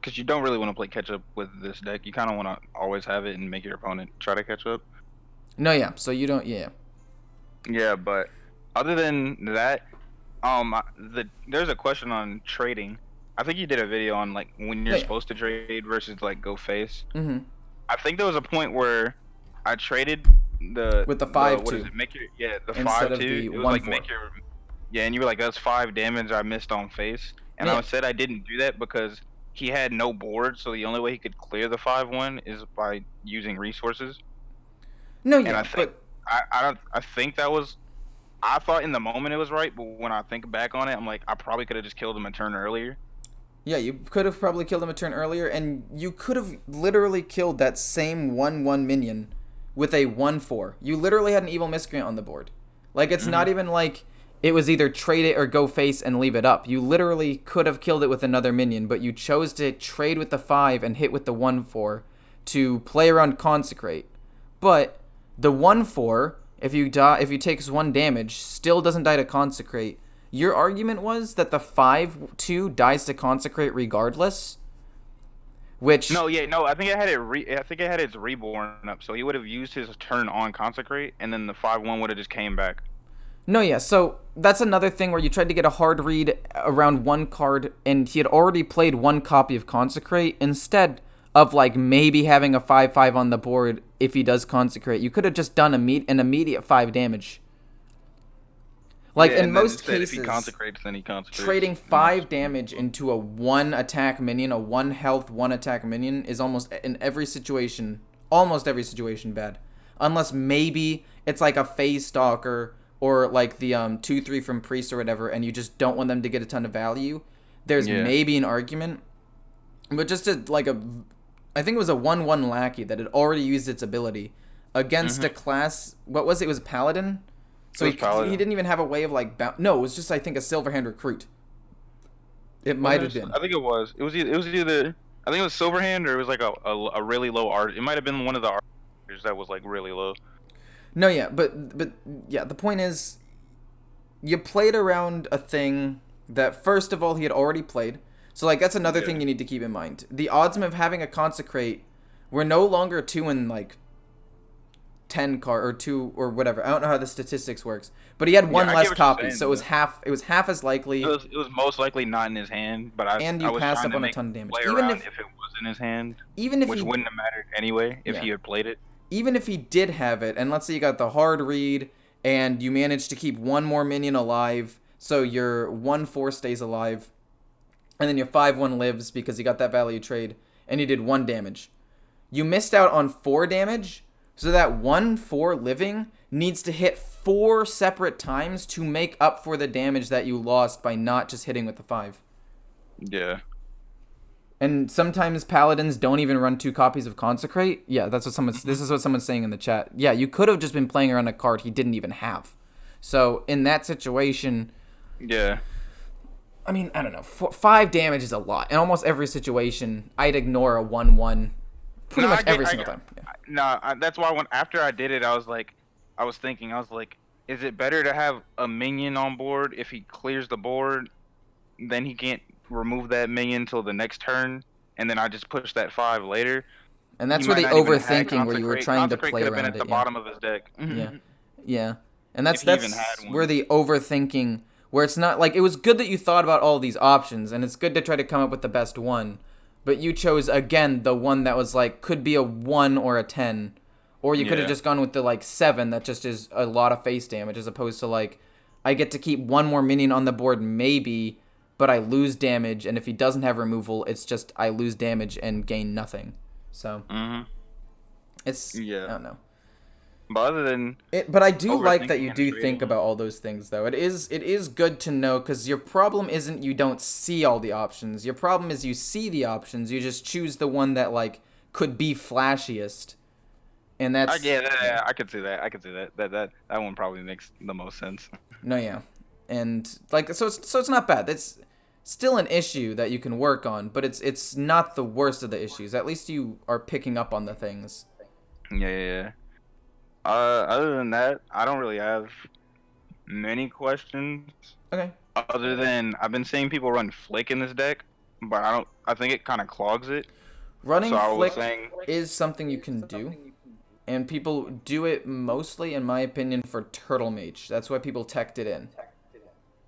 because you don't really want to play catch up with this deck. You kind of want to always have it and make your opponent try to catch up. No, yeah. So you don't. Yeah. Yeah, but other than that, there's a question on trading. I think you did a video on like when you're Yeah. supposed to trade versus like go face. Mm-hmm. I think there was a point where I traded With the what 5-2. is it? Make your the Instead 5-2. of the It was like 1-4. make your and you were like that's 5 damage I missed on face, and Yeah. I said I didn't do that because he had no board, so the only way he could clear the 5-1 is by using resources. No, And yeah. I think I think that was. I thought in the moment it was right, but when I think back on it, I'm like, I probably could have just killed him a turn earlier. Yeah, you could have probably killed him a turn earlier, and you could have literally killed that same 1/1 minion with a 1/4. You literally had an evil miscreant on the board. Like, it's not even like it was either trade it or go face and leave it up. You literally could have killed it with another minion, but you chose to trade with the 5 and hit with the 1/4 to play around Consecrate. But the 1/4, if you takes 1 damage, still doesn't die to Consecrate. Your argument was that the 5/2 dies to Consecrate regardless, which No, I think it had I think it had its reborn up, so he would have used his turn on Consecrate, and then the 5-1 would have just came back. No, yeah, so that's another thing where you tried to get a hard read around 1 card, and he had already played 1 copy of Consecrate instead of like maybe having a 5/5 on the board if he does Consecrate. You could have just done an immediate 5 damage. Like, Yeah, in and then most instead, cases, if he consecrates, then he consecrates. trading 5 damage into a 1 attack minion, a 1 health, 1 attack minion, is almost every situation bad. Unless maybe it's like a Phase Stalker or like the 2/3 from Priest or whatever, and you just don't want them to get a ton of value. There's maybe an argument. But just I think it was a 1/1 Lackey that had already used its ability against a class. What was it? It was Paladin. So he didn't even have a way of like no, it was just I think a Silverhand recruit. It might have been. I think it was. It was either I think it was Silverhand or it was like a really low art. It might have been one of the archers that was like really low. No, yeah, but yeah, the point is, you played around a thing that first of all he had already played. So like that's another thing you need to keep in mind. The odds of having a Consecrate were no longer 2 in like 10 card or 2 or whatever. I don't know how the statistics works, but he had 1 less copy, so it was half as likely. It was most likely not in his hand, but I was passed trying up on to a ton of damage. play around if it was in his hand, which wouldn't have mattered anyway if he had played it. Even if he did have it, and let's say you got the hard read and you managed to keep 1 more minion alive, so your 1/4 stays alive, and then your 5/1 lives because you got that value trade, and you did 1 damage. You missed out on 4 damage. So that 1/4 living needs to hit 4 separate times to make up for the damage that you lost by not just hitting with the 5. Yeah. And sometimes paladins don't even run 2 copies of Consecrate. Yeah, this is what someone's saying in the chat. Yeah, you could have just been playing around a card he didn't even have. So in that situation, yeah. I mean, I don't know. 5 damage is a lot. In almost every situation, I'd ignore a 1/1 pretty much every single time. Yeah. No, that's why after I did it, I was thinking, is it better to have a minion on board if he clears the board, then he can't remove that minion till the next turn, and then I just push that 5 later? And that's where the overthinking, where you were trying to play around at the bottom of his deck. Yeah, and that's where the overthinking, where it's not like it was good that you thought about all these options, and it's good to try to come up with the best one. But you chose, again, the one that was like, could be a 1 or a 10. Or you could have just gone with the like 7 that just is a lot of face damage, as opposed to like, I get to keep 1 more minion on the board maybe, but I lose damage, and if he doesn't have removal, it's just I lose damage and gain nothing. So, it's, I don't know. But other than but I do like that you do think about all those things, though. It is good to know, because your problem isn't you don't see all the options. Your problem is you see the options. You just choose the one that like could be flashiest, and that's I could see that. That one probably makes the most sense. No, yeah, and like so it's not bad. It's still an issue that you can work on, but it's not the worst of the issues. At least you are picking up on the things. Yeah. Other than that, I don't really have many questions. Okay. Other than I've been seeing people run Flick in this deck, but I don't. I think it kind of clogs it. Running So I was Flick saying, is something you can do, and people do it mostly, in my opinion, for Turtle Mage. That's why people teched it in.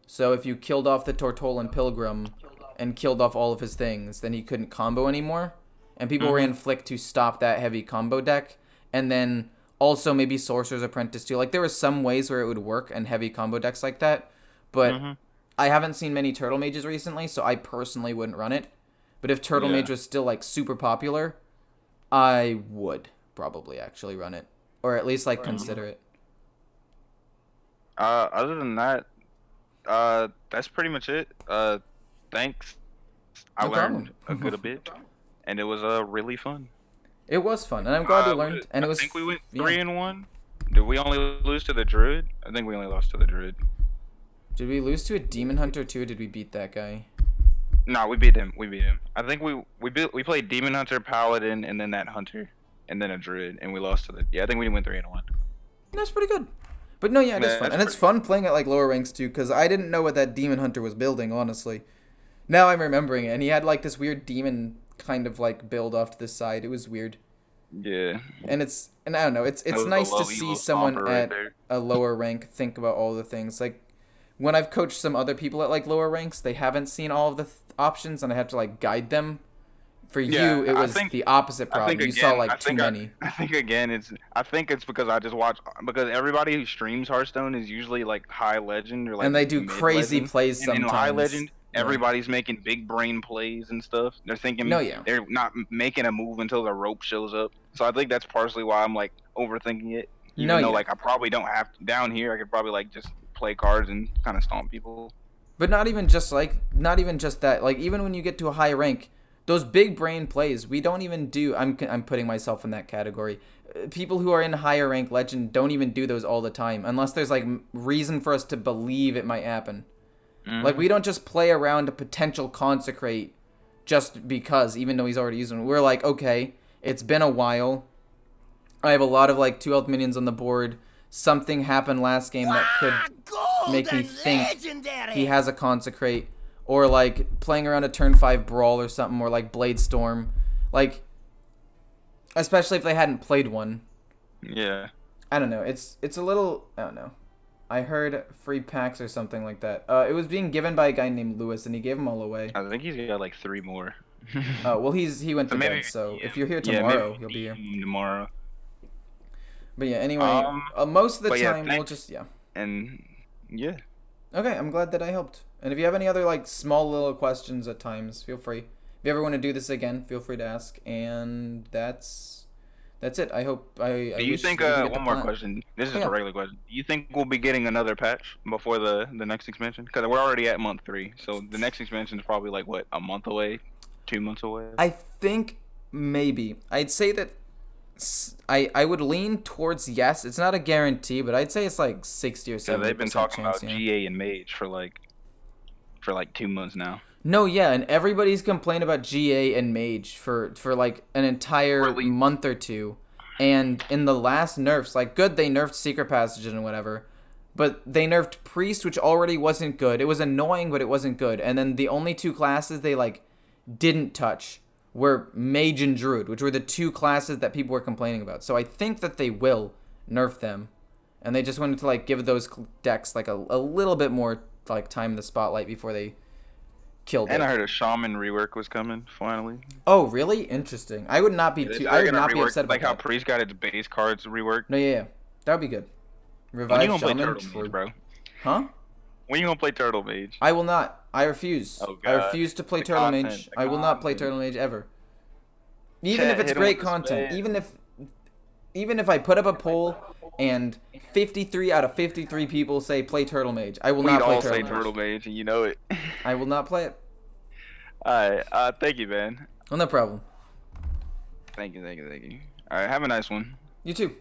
So if you killed off the Tortolan Pilgrim and killed off all of his things, then he couldn't combo anymore. And people ran Flick to stop that heavy combo deck. And then also maybe Sorcerer's Apprentice too. Like there were some ways where it would work in heavy combo decks like that. But I haven't seen many Turtle Mages recently, so I personally wouldn't run it. But if Turtle Mage was still like super popular, I would probably actually run it. Or at least like consider it. other than that, that's pretty much it. Thanks. I No learned problem. a good bit, and it was really fun. It was fun, and I'm glad you learned. And it was. I think we went yeah. 3-1. Did we only lose to the Druid? I think we only lost to the Druid. Did we lose to a Demon Hunter too, or did we beat that guy? No, we beat him. We beat him. I think we played Demon Hunter, Paladin, and then that Hunter, and then a Druid, and we lost to the. Yeah, I think we went 3-1. That's pretty good. But no, yeah, it is fun, and it's fun playing at like lower ranks too, because I didn't know what that Demon Hunter was building, honestly. Now I'm remembering it, and he had like this weird demon kind of like build off to the side. It was weird. Yeah. And I don't know. It's nice to see someone at a lower rank think about all the things. Like when I've coached some other people at like lower ranks, they haven't seen all of the options, and I have to like guide them. For you, it was the opposite problem. You saw like too many. I think it's because I just watch because everybody who streams Hearthstone is usually like high legend or like and they do crazy plays sometimes. And in high legend, everybody's making big brain plays and stuff. They're thinking they're not making a move until the rope shows up. So I think that's partially why I'm like overthinking it. Even though like I probably don't have to, down here. I could probably like just play cards and kind of stomp people. But not even just that. Like even when you get to a high rank, those big brain plays we don't even do. I'm putting myself in that category. People who are in higher rank legend don't even do those all the time unless there's like reason for us to believe it might happen. Like we don't just play around a potential consecrate just because, even though he's already using it. We're like, okay, it's been a while. I have a lot of like 2 health minions on the board. Something happened last game that could make me think he has a consecrate. Or like playing around a turn 5 brawl or something, or like Blade Storm. Like, especially if they hadn't played one. Yeah. I don't know. It's a little, I don't know. I heard free packs or something like that. It was being given by a guy named Lewis, and he gave them all away. I think he's got like 3 more. Oh, well, he went to bed, so if you're here tomorrow, he'll be here. Tomorrow. But yeah, anyway, most of the time, we'll just, And, yeah. Okay, I'm glad that I helped. And if you have any other, like, small little questions at times, feel free. If you ever want to do this again, feel free to ask. And that's it. I hope I Do you think, one more question. This is a regular question. Do you think we'll be getting another patch before the next expansion? Because we're already at month 3. So the next expansion is probably, like, what, a month away? 2 months away? I think maybe. I'd say that I would lean towards yes. It's not a guarantee, but I'd say it's like 60 or 70%. Yeah, they've been talking about GA and Mage for like 2 months now. No, yeah, and everybody's complained about GA and Mage for like an entire month or two. And in the last nerfs, like good, they nerfed Secret Passage and whatever, but they nerfed Priest, which already wasn't good. It was annoying, but it wasn't good. And then the only 2 classes they like didn't touch were Mage and Druid, which were the 2 classes that people were complaining about. So I think that they will nerf them, and they just wanted to like give those decks like a little bit more like time in the spotlight before they killed it. And I heard a Shaman rework was coming finally. Oh, really? Interesting. I would not be I would not be upset about like how Priest got its base cards reworked. No, yeah, that would be good. Revive when you gonna Shaman, play Turtle Mage, bro? Huh? When you gonna play Turtle Mage? I will not. I refuse. Oh, I refuse to play Turtle Mage. I will not play Turtle Mage ever. Even if it's great content. Even if I put up a poll and 53 out of 53 people say play Turtle Mage, I will not play Turtle Mage. Turtle Mage, and you know it. I will not play it. Alright, thank you, man. Well, no problem. Thank you. Alright, have a nice one. You too.